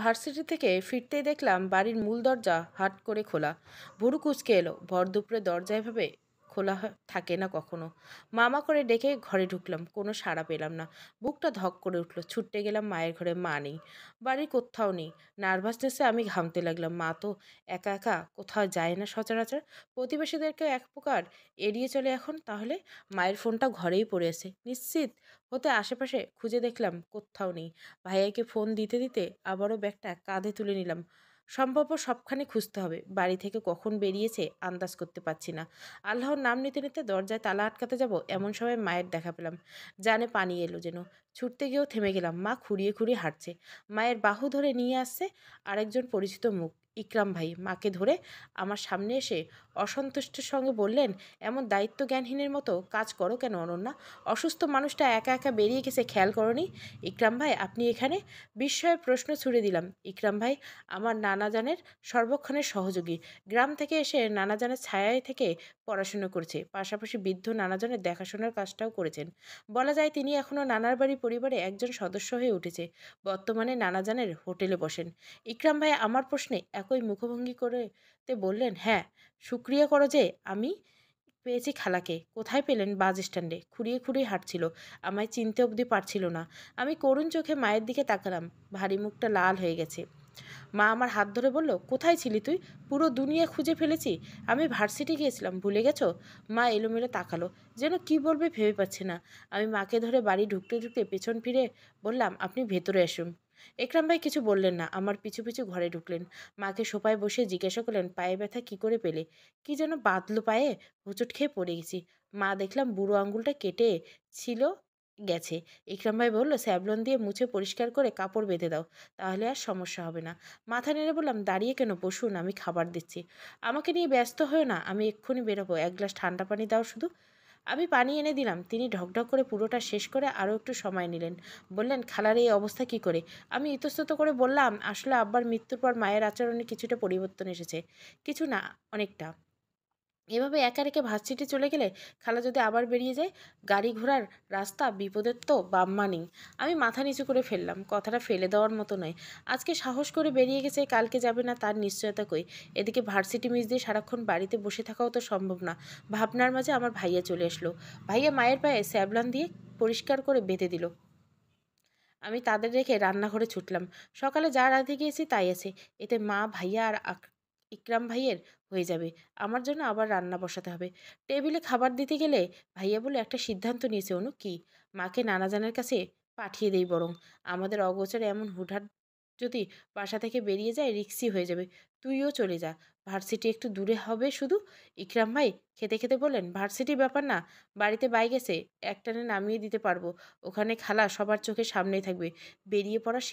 Varsity থেকে ফিরতেই দেখলাম বাড়ির মূল দরজা হাট করে খোলা। ভুরু কুঁচকে এলো। ভর দুপুরে দরজা এভাবে খোলা থাকে না কখনো। মামা করে ডেকে ঘরে ঢুকলাম, কোনো সাড়া পেলাম না। বুকটা ধক করে উঠলো। ছুটতে গেলাম মায়ের ঘরে, মা নেই। বাড়ির কোথাও নেই। নার্ভাসনেসে আমি ঘামতে লাগলাম। মা তো একা একা কোথাও যায় না সচরাচর। প্রতিবেশীদেরকে এক প্রকার এড়িয়ে চলে এখন। তাহলে মায়ের ফোনটা ঘরেই পড়ে আছে নিশ্চিত হতে আশেপাশে খুঁজে দেখলাম, কোথাও নেই। ভাইয়াকে ফোন দিতে দিতে আবারও ব্যাগটা কাঁধে তুলে নিলাম। সম্ভব সবখানে খুঁজতে হবে। বাড়ি থেকে কখন বেরিয়েছে আন্দাজ করতে পারছি না। আল্লাহর নাম নিতে নিতে দরজায় তালা আটকাতে যাব এমন সময় মায়ের দেখা পেলাম। জানে পানি এলো যেন। ছুটতে গিয়েও থেমে গেলাম। মা খুঁড়িয়ে খুঁড়িয়ে হাঁটছে। মায়ের বাহু ধরে নিয়ে আসছে আরেকজন পরিচিত মুখ, ইকরাম ভাই। মাকে ধরে আমার সামনে এসে অসন্তুষ্টের সঙ্গে বললেন, এমন দায়িত্ব জ্ঞানহীনের মতো কাজ করো কেন অনন্যা? অসুস্থ মানুষটা একা একা বেরিয়ে গেছে, খেয়াল করনি? ইকরাম ভাই আপনি এখানে? বিস্ময়ের প্রশ্ন ছুড়ে দিলাম। ইকরাম ভাই আমার নানাজানের সর্বক্ষণের সহযোগী। গ্রাম থেকে এসে নানাজানের ছায়ায় থেকে পড়াশুনো করেছে, পাশাপাশি বৃদ্ধ নানাজনের দেখাশোনার কাজটাও করেছেন। বলা যায় তিনি এখনও নানার বাড়ি পরিবারে একজন সদস্য হয়ে উঠেছে। বর্তমানে নানাজানের হোটেলে বসেন। ইকরাম ভাই আমার প্রশ্নে একই মুখভঙ্গি করে বললেন, হ্যাঁ, শুক্রিয়া করো যে আমি পেয়েছি খালাকে। কোথায় পেলেন? বাস স্ট্যান্ডে। খুঁড়িয়ে খুঁড়িয়ে হাঁটছিল। আমায় চিনতে অবধি পারছিল না। আমি করুণ চোখে মায়ের দিকে তাকালাম। ভারী মুখটা লাল হয়ে গেছে। মা আমার হাত ধরে বলল, কোথায় ছিলি তুই? পুরো দুনিয়া খুঁজে ফেলেছি। আমি ভার্সিটি গিয়েছিলাম, ভুলে গেছো? মা এলোমেলো তাকালো, যেন কি বলবে ভেবে পাচ্ছে না। আমি মাকে ধরে বাড়ি ঢুকতে ঢুকতে পেছন ফিরে বললাম, আপনি ভেতরে আসুন। একরাম ভাই কিছু বললেন না, আমার পিছু পিছু ঘরে ঢুকলেন। মাকে সোফায় বসে জিজ্ঞাসা করলেন, পায়ে ব্যথা কি করে পেলে? কি যেন বাঁধলো পায়ে, হোঁচট খেয়ে পড়ে গেছি। মা দেখলাম বুড়ো আঙুলটা কেটে ছিল গেছে। ইকরাম ভাই বলল, স্যাভলন দিয়ে মুছে পরিষ্কার করে কাপড় বেঁধে দাও, তাহলে আর সমস্যা হবে না। মাথা নেড়ে বললাম, দাঁড়িয়ে কেন, বসুন, আমি খাবার দিচ্ছি। আমাকে নিয়ে ব্যস্ত হয়েও না, আমি এক্ষুনি বেরোবো। এক গ্লাস ঠান্ডা পানি দাও শুধু। আমি পানি এনে দিলাম। তিনি ঢকঢক করে পুরোটা শেষ করে আরও একটু সময় নিলেন। বললেন, খালার এই অবস্থা কি করে? আমি ইতস্তত করে বললাম, আসলে আব্বার মৃত্যুর পর মায়ের আচরণে কিছুটা পরিবর্তন এসেছে। কিছু না, অনেকটা। এভাবে একা রেখে ভার্সিটি চলে গেলে খালা যদি আবার বেরিয়ে যায়, গাড়ি ঘোড়ার রাস্তা বিপদের তো বাম্মা নেই। আমি মাথা নিচু করে ফেললাম। কথাটা ফেলে দেওয়ার মতো নয়। আজকে সাহস করে বেরিয়ে গেছে, কালকে যাবে না তার নিশ্চয়তা কই? এদিকে ভার্সিটি মিস দিয়ে সারাক্ষণ বাড়িতে বসে থাকাও তো সম্ভব না। ভাবনার মাঝে আমার ভাইয়া চলে আসলো। ভাইয়া মায়ের পায়ে স্যাবলান দিয়ে পরিষ্কার করে বেঁধে দিল। আমি তাদের রেখে রান্নাঘরে ছুটলাম। সকালে যা রাঁধে গিয়েছি তাই আছে। এতে মা, ভাইয়া আর ইকরাম ভাইয়ের হয়ে যাবে। আমার জন্য আবার রান্না বসাতে হবে। টেবিলে খাবার দিতে গেলে ভাইয়া বলে, একটা সিদ্ধান্ত নিয়েছে অনু। কি? মাকে নানাজানের কাছে পাঠিয়ে দেই বরং। আমাদের অগোচরে এমন হুটহাট যদি বাসা থেকে বেরিয়ে যায়, রিক্সি হয়ে যাবে। তুইও চলে যা। ভার্সিটি একটু দূরে হবে শুধু। ইকরাম ভাই খেতে খেতে বললেন, ভার্সিটি ব্যাপার না, বাড়িতে বাইক আছে, একটানে নামিয়ে দিতে পারবো। ওখানে খালা সবার চোখের সামনেই থাকবে। বেরিয়ে পড়ার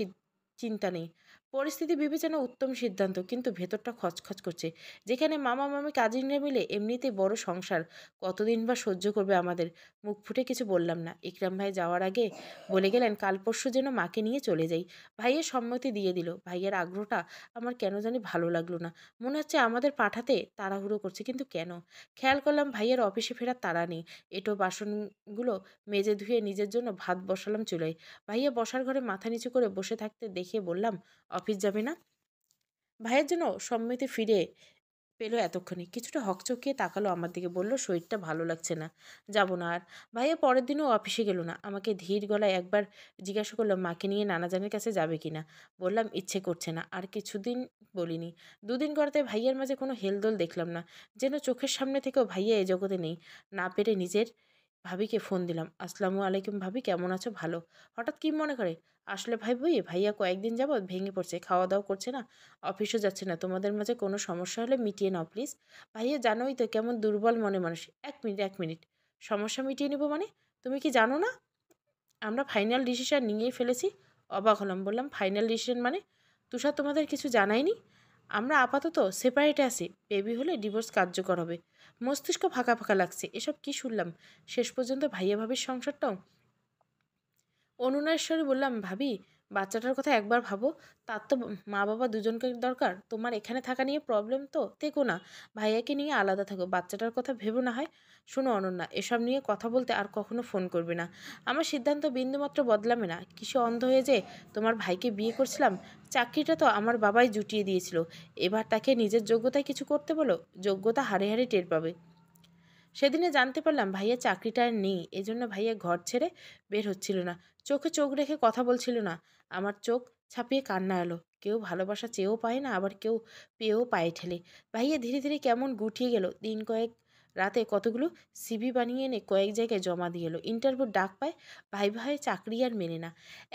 চিন্তা নেই। পরিস্থিতি বিবেচনা উত্তম সিদ্ধান্ত, কিন্তু ভেতরটা খচখচ করছে। যেখানে মামা মামি কাজিনরা মিলে এমনিতেই বড় সংসার, কতদিন বা সহ্য করবে আমাদের? মুখ ফুটে কিছু বললাম না। ইকরাম ভাই যাওয়ার আগে বলে গেলেন, কাল পরশু যেন মাকে নিয়ে চলে যাই। ভাইয়ের সম্মতি দিয়ে দিল। ভাইয়ের আগ্রহটা আমার কেন জানি ভালো লাগলো না। মনে হচ্ছে আমাদের পাঠাতে তাড়াহুড়ো করছে, কিন্তু কেন? খেয়াল করলাম ভাইয়ের অফিসে ফেরার তাড়া নেই। এঁটো বাসনগুলো মেজে ধুয়ে নিজের জন্য ভাত বসালাম চুলায়। ভাইয়া বসার ঘরে মাথা নিচু করে বসে থাকতে দেখে বললাম, অফিস যাবে না? ভাইয়ের জন্য সম্মতি ফিরে পেলো এতক্ষণে। কিছুটা হকচকিয়ে তাকালো আমার দিকে, বলল, শরীরটা ভালো লাগছে না, যাব না আর। ভাইয়া পরের দিনও অফিসে গেল না। আমাকে ধীর গলায় একবার জিজ্ঞাসা করলো, মাকে নিয়ে নানাজানের কাছে যাবে কিনা? বললাম, ইচ্ছে করছে না। আর কিছুদিন বলিনি। দুদিন করাতে ভাইয়ার মাঝে কোনো হেলদোল দেখলাম না। যেন চোখের সামনে থেকেও ভাইয়া এ জগতে নেই। না পেরে নিজের ভাবিকে ফোন দিলাম। আসসালামু আলাইকুম ভাবি, কেমন আছো? ভালো। হঠাৎ কি মনে করে? আসলে ভাবি, ভাইয়া কয়েকদিন যাবৎ ভেঙে পড়ছে, খাওয়া দাওয়া করছে না, অফিসও যাচ্ছে না। তোমাদের মাঝে কোনো সমস্যা হলে মিটিয়ে নাও প্লিজ। ভাইয়া জানোই তো কেমন দুর্বল মনে মানুষ। এক মিনিট, এক মিনিট। সমস্যা মিটিয়ে নেবো মানে? তুমি কি জানো না আমরা ফাইনাল ডিসিশন নিয়েই ফেলেছি? অবাক হলাম। বললাম, ফাইনাল ডিসিশন মানে? তুষার তোমাদের কিছু জানায়নি? আমরা আপাতত সেপারেটে আছি। বেবি হলে ডিভোর্স কার্যকর হবে। মস্তিষ্ক ফাঁকা ফাঁকা লাগছে। এসব কি শুনলাম? শেষ পর্যন্ত ভাইয়া ভাবির সংসারটাও অনুনয়ের স্বরে বললাম, ভাবি বাচ্চাটার কথা একবার ভাবো। তার তো মা বাবা দুজনকে দরকার। তোমার এখানে থাকা নিয়ে প্রবলেম তো থেকো না, ভাইয়াকে নিয়ে আলাদা থাকো, বাচ্চাটার কথা ভেবো না হয়। শোনো অনন্যা, এসব নিয়ে কথা বলতে আর কখনো ফোন করবে না। আমার সিদ্ধান্ত বিন্দুমাত্র বদলাবে না। কিসে অন্ধ হয়ে যে তোমার ভাইকে বিয়ে করছিলাম? চাকরিটা তো আমার বাবাই জুটিয়ে দিয়েছিল। এবার তাকে নিজের যোগ্যতায় কিছু করতে বলো, যোগ্যতা হারে হারে টের পাবে। সেদিনে জানতে পারলাম ভাইয়া চাকরিটা আর নেই, এজন্য ভাইয়া ঘর ছেড়ে বের হচ্ছিল না, চোখে চোখ রেখে কথা বলছিল না। আমার চোখ ছাপিয়ে কান্না এলো। কেউ ভালোবাসা চেয়েও পায় না, আবার কেউ পেয়েও পায়ে ঠেলে। ভাইয়া ধীরে ধীরে কেমন গুটিয়ে গেল। দিন কয়েক রাতে কতগুলো সিভি বানিয়ে এনে কয়েক জায়গায় জমা দিয়ে এলো। ইন্টারভিউ ডাক পায়, ভাই ভাই চাকরি আর মেনে না।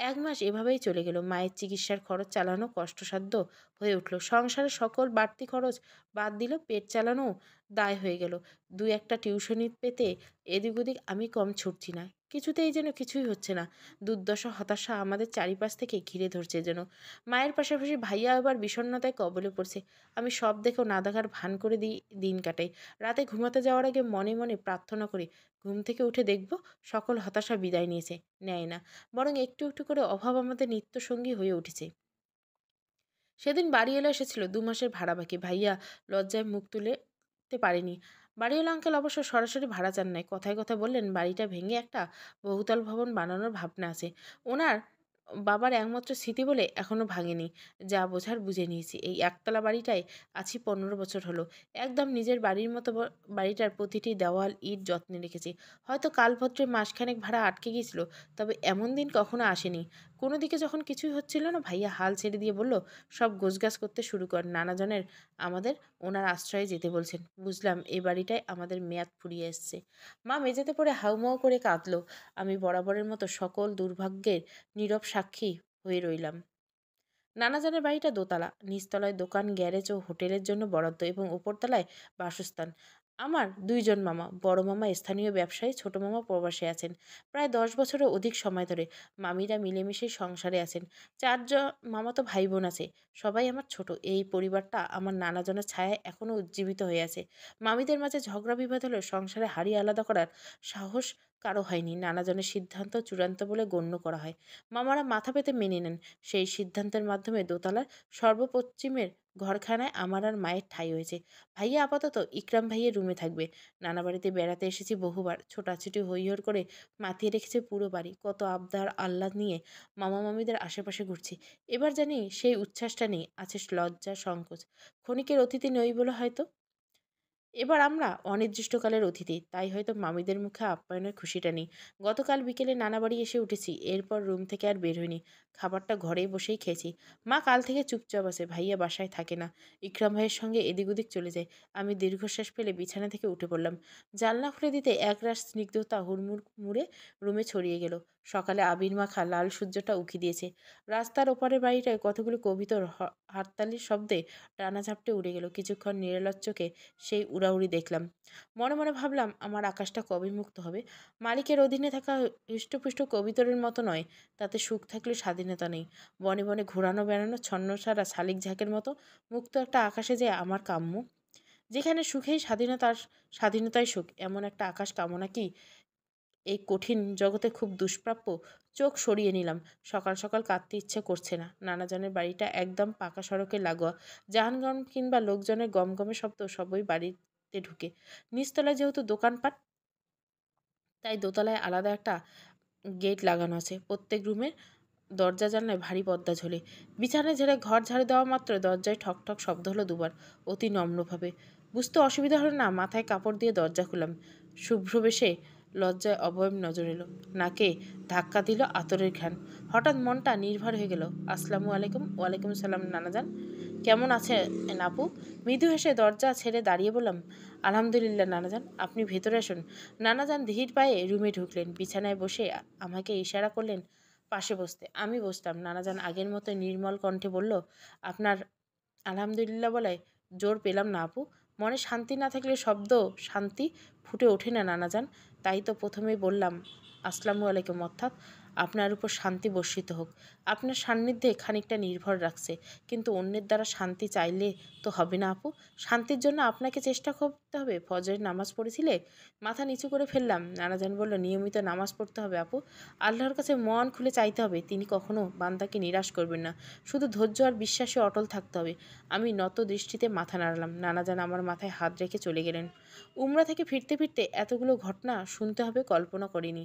1 মাস এভাবেই চলে গেল। মায়ের চিকিৎসার খরচ চালানো কষ্টসাধ্য হয়ে উঠল। সংসারের সকল বাড়তি খরচ বাদ দিল, পেট চালানো দায় হয়ে গেল। দুই একটা টিউশনি পেতে এদিক ওদিক আমি কম ছুটছি না। কিছুতেই যেন কিছুই হচ্ছে না। দুর্দশা হতাশা আমাদের চারিপাশ থেকে ঘিরে ধরছে যেন। মায়ের পাশাপাশি ভাইয়া আবার বিষণ্ণতায় কবলে পড়ছে। আমি সব দেখেও না দেখার ভান করে দিন কাটাই। রাতে ঘুমাতে যাওয়ার আগে মনে মনে প্রার্থনা করি, ঘুম থেকে উঠে দেখব সকল হতাশা বিদায় নিয়েছে। নেয় না, বরং একটু একটু করে অভাব আমাদের নিত্যসঙ্গী হয়ে উঠেছে। সেদিন বাড়িওয়ালা এসেছিল, 2 মাসের ভাড়া বাকি। ভাইয়া লজ্জায় মুখ তুলতে পারেনি। বাড়িওয়ালা আঙ্কেল অবশ্য সরাসরি ভাড়া চান নাই, কথায় কথায় বললেন বাড়িটা ভেঙে একটা বহুতল ভবন বানানোর ভাবনা আছে। ওনার বাবার একমাত্র স্মৃতি বলে এখনো ভাঙেনি। যা বোঝার বুঝে নিয়েছি। এই একতলা বাড়িটায় আছি 15 বছর হলো। একদম নিজের বাড়ির মতো বাড়িটার প্রতিটি দেওয়াল ইট যত্নে রেখেছি। হয়তো কালভদ্রে মাসখানেক ভাড়া আটকে গিয়েছিল, তবে এমন দিন কখনো আসেনি। কোনো দিকে যখন কিছুই হচ্ছিল না, ভাইয়া হাল ছেড়ে দিয়ে বলল, সব গোছগাছ করতে শুরু কর। নানাজনের আমাদের ওনার আশ্রয়ে যেতে বলছেন। বুঝলাম এই বাড়িটায় আমাদের মেয়াদ ফুরিয়ে এসছে। মা মেঝেতে পড়ে হাউমাউ করে কাঁদলো। আমি বরাবরের মতো সকল দুর্ভাগ্যের নীরব সাক্ষী হয়ে রইলাম। নানাজনের বাড়িটা দোতলা, নিচতলায় দোকান, গ্যারেজ ও হোটেলের জন্য বরাদ্দ এবং উপরতলায় বাসস্থান। আমার 2 জন মামা, বড় মামা স্থানীয় ব্যবসায়ী, ছোট মামা প্রবাসে আছেন প্রায় 10 বছরের অধিক সময় ধরে। মামিরা মিলেমিশে সংসারে আছেন। 4 জন মামাতো ভাই বোন আছে, সবাই আমার ছোট। এই পরিবারটা আমার নানাজনের ছায়ায় এখনো উজ্জীবিত হয়ে আছে। মামিদের মাঝে ঝগড়া বিবাদ হলেও সংসারে হাড়ি আলাদা করার সাহস কারো হয়নি। নানাজনের সিদ্ধান্ত চূড়ান্ত বলে গণ্য করা হয়। মামারা মাথা পেতে মেনে নেন। সেই সিদ্ধান্তের মাধ্যমে দোতলার সর্বপশ্চিমের ঘরখানায় আমার আর মায়ের ঠাঁই হয়েছে। ভাইয়া আপাতত ইকরাম ভাইয়ের রুমে থাকবে। নানা বাড়িতে বেড়াতে এসেছি বহুবার, ছোটাছুটি হইহর করে মাতিয়ে রেখেছে পুরো বাড়ি। কত আবদার আহ্লাদ নিয়ে মামা মামিদের আশেপাশে ঘুরছি। এবার জানি সেই উচ্ছ্বাসটা নেই, আছে লজ্জা সংকোচ। ক্ষণিকের অতিথি নই বলে হয়তো। এবার আমরা অনির্দিষ্টকালের অতিথি, তাই হয়তো মামিদের মুখে আপ্যায়নের খুশিটা নেই। গতকাল বিকেলে নানা বাড়ি এসে উঠেছি, এরপর রুম থেকে আর বের হইনি। খাবারটা ঘরেই বসেই খেয়েছি। মা কাল থেকে চুপচাপ আছে, ভাইয়া বাসায় থাকে না, ইকরাম ভাইয়ের সঙ্গে এদিক ওদিক চলে যায়। আমি দীর্ঘশ্বাস ফেলে বিছানা থেকে উঠে পড়লাম। জানলা খুলে দিতে একরাশ স্নিগ্ধতা হুড়মুড় মুড়ে রুমে ছড়িয়ে গেল। সকালে আবির মাখা লাল সূর্যটা উকি দিয়েছে। রাস্তার ওপারের বাড়িটায় কতগুলো কবিতর হাততালির শব্দে ডানা ঝাপটে উড়ে গেল। কিছুক্ষণ নিরলস চোখে সেই উড়াউড়ি দেখলাম। মনে মনে ভাবলাম আমার আকাশটা কবে মুক্ত হবে। মালিকের অধীনে থাকা হৃষ্টপুষ্ট কবিতরের মতো নয়, তাতে সুখ থাকলেও স্বাধীনতা নেই। বনে বনে ঘোরানো বেড়ানো ছন্নছাড়া শালিক ঝাঁকের মতো মুক্ত একটা আকাশে যে আমার কাম্য। যেখানে সুখেই স্বাধীনতার স্বাধীনতায় সুখ, এমন একটা আকাশ কামনা কি এই কঠিন জগতে খুব দুষ্প্রাপ্য? চোখ সরিয়ে নিলাম। সকাল সকাল কাঁদতে ইচ্ছে করছে না। নানাজনের বাড়িটা একদম পাকা সড়কে লাগোয়া। যানগণ কিংবা লোকজনের গমগমে শব্দ সবই বাড়িতে ঢুকে। নিচতলায় যেহেতু দোকানপাট, তাই দোতলায় আলাদা একটা গেট লাগানো আছে। প্রত্যেক রুমের দরজা জানলায় ভারী পর্দা ঝোলে। বিছানায় ঝেড়ে ঘর ঝাড়ু দেওয়া মাত্র দরজায় ঠক ঠক শব্দ হলো দুবার, অতি নম্রভাবে। বুঝতে অসুবিধা হলো না, মাথায় কাপড় দিয়ে দরজা খুললাম। শুভ্র বেশে লজ্জায় অবয়ব নজর এলো। নাকে ধাক্কা দিল আতরের ঘ্রাণ। হঠাৎ মনটা নির্ভর হয়ে গেল। আসসালামু আলাইকুম। ওয়ালাইকুম সালাম নানাজান, কেমন আছেন আপু? মৃদু হেসে দরজা ছেড়ে দাঁড়িয়ে বললাম, আলহামদুলিল্লাহ নানাজান, আপনি ভেতরে আসুন। নানাজান ধীর পায়ে রুমে ঢুকলেন। বিছানায় বসে আমাকে ইশারা করলেন পাশে বসতে। আমি বসলাম। নানাজান আগের মতো নির্মল কণ্ঠে বলল, আপনার আলহামদুলিল্লাহ বলায় জোর পেলাম না আপু। মনে শান্তি না থাকলে শব্দ শান্তি ফুটে ওঠে না নানাজান। তাই তো প্রথমেই বললাম আসসালামু আলাইকুম, অর্থাৎ আপনার উপর শান্তি বর্ষিত হোক। আপনার সান্নিধ্যে খানিকটা নির্ভর রাখছে, কিন্তু অন্যের দ্বারা শান্তি চাইলে তো হবে না আপু। শান্তির জন্য আপনাকে চেষ্টা করতে হবে। ফজরের নামাজ পড়েছিলে? মাথা নিচু করে ফেললাম। নানাজান বলল, নিয়মিত নামাজ পড়তে হবে আপু। আল্লাহর কাছে মন খুলে চাইতে হবে। তিনি কখনো বান্দাকে নিরাশ করবেন না। শুধু ধৈর্য আর বিশ্বাসে অটল থাকতে হবে। আমি নত দৃষ্টিতে মাথা নাড়ালাম। নানাজান আমার মাথায় হাত রেখে চলে গেলেন। উমরা থেকে ফিরতে ফিরতে এতগুলো ঘটনা শুনতে হবে কল্পনা করিনি।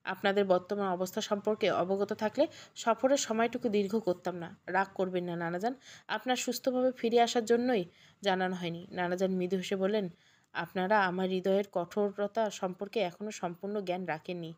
আপনাদের বর্তমান অবস্থা সম্পর্কে অবগত থাকলে সফরের সময়টুকু দীর্ঘ করতাম না। রাগ করবেন না নানাজান, আপনার সুস্থভাবে ফিরে আসার জন্যই জানানো হয়নি। নানাজান মৃদু হেসে বললেন, আপনারা আমার হৃদয়ের কঠোরতা সম্পর্কে এখনও সম্পূর্ণ জ্ঞান রাখেননি।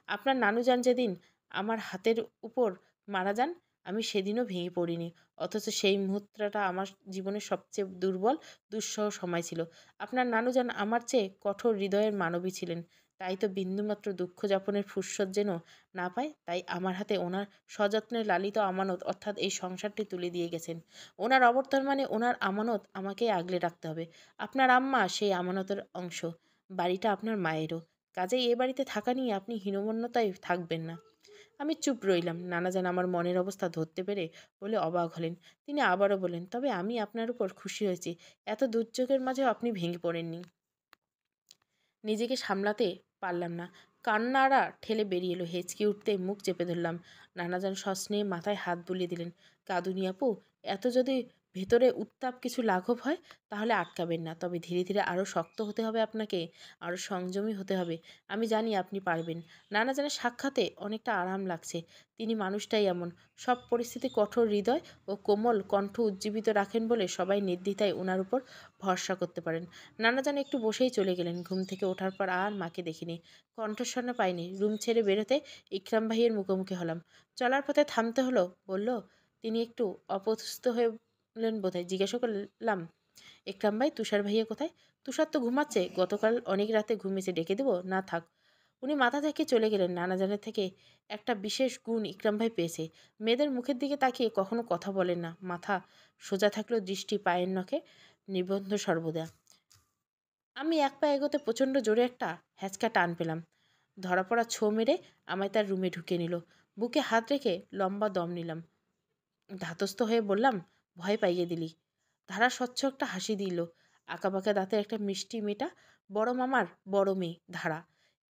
আপনার নানুজান যেদিন আমার হাতের উপর মারা যান, আমি সেদিনও ভেঙে পড়িনি। অথচ সেই মুহূর্তটা আমার জীবনের সবচেয়ে দুর্বল দুঃসহ সময় ছিল। আপনার নানুজান আমার চেয়ে কঠোর হৃদয়ের মানবী ছিলেন। তাই তো বিন্দুমাত্র দুঃখ যাপনের ফুরসত যেন না পায়, তাই আমার হাতে ওনার সযত্নে লালিত আমানত অর্থাৎ এই সংসারটি তুলে দিয়ে গেছেন। ওনার অবর্তন মানে ওনার আমানত আমাকেই আগলে রাখতে হবে। আপনার আম্মা সেই আমানতের অংশ। বাড়িটা আপনার মায়েরও। কাজেই এ বাড়িতে থাকা নিয়ে আপনি হীনমন্যতায় থাকবেন না। আমি চুপ রইলাম। নানাজান আমার মনের অবস্থা ধরতে পেরে বলে অবাক হলেন। তিনি আবারও বললেন, তবে আমি আপনার উপর খুশি হয়েছি। এত দুর্যোগের মাঝেও আপনি ভেঙে পড়েননি। নিজেকে সামলাতে পারলাম না। কান্নারা ঠেলে বেরিয়ে এলো। হেঁচকি উঠতে মুখ চেপে ধরলাম। নানাজান সস্নেহে মাথায় হাত বুলিয়ে দিলেন। কাঁদুনি আপু, এত যদি ভেতরে উত্তাপ কিছু লাঘব হয় তাহলে আটকাবেন না। তবে ধীরে ধীরে আরও শক্ত হতে হবে আপনাকে, আরও সংযমী হতে হবে। আমি জানি আপনি পারবেন। নানাজানের সাক্ষাতে অনেকটা আরাম লাগছে। তিনি মানুষটাই এমন, সব পরিস্থিতি কঠোর হৃদয় ও কোমল কণ্ঠ উজ্জীবিত রাখেন বলে সবাই নির্দ্বিধায় ওনার উপর ভরসা করতে পারেন। নানাজান একটু বসেই চলে গেলেন। ঘুম থেকে ওঠার পর আর মাকে দেখিনি, কণ্ঠস্বর পাইনি। রুম ছেড়ে বেরোতে ইকরাম ভাইয়ের মুখোমুখি হলাম। চলার পথে থামতে হলো। বলল, তিনি একটু অপথ্যস্ত হলেন বোধহয়। জিজ্ঞাসা করলাম, ইকরাম ভাই, তুষার ভাইয়া কোথায়? তুষার তো ঘুমাচ্ছে। গতকাল অনেক রাতে ঘুমিয়েছে, ডেকে দেবো? না থাক। উনি মাথা থেকে চলে গেলেন। নানাজানের থেকে একটা বিশেষ গুণ ইকরাম ভাই পেয়েছে। মেয়েদের মুখের দিকে তাকিয়ে কখনো কথা বলেন না। মাথা সোজা থাকলেও দৃষ্টি পায়ের নখে নিবন্ধ সর্বদা। আমি এক পা এগোতে প্রচণ্ড জোরে একটা হ্যাঁচকা টান পেলাম। ধরা পড়া ছো মেরে আমায় তার রুমে ঢুকিয়ে নিল। বুকে হাত রেখে লম্বা দম নিলাম। ধাতস্থ হয়ে বললাম, ভয় পাইয়ে দিলি। ধারা স্বচ্ছ একটা হাসি দিল। আঁকাবাঁকা দাঁতের একটা মিষ্টি মেয়েটা। বড় মামার বড় মেয়ে ধারা।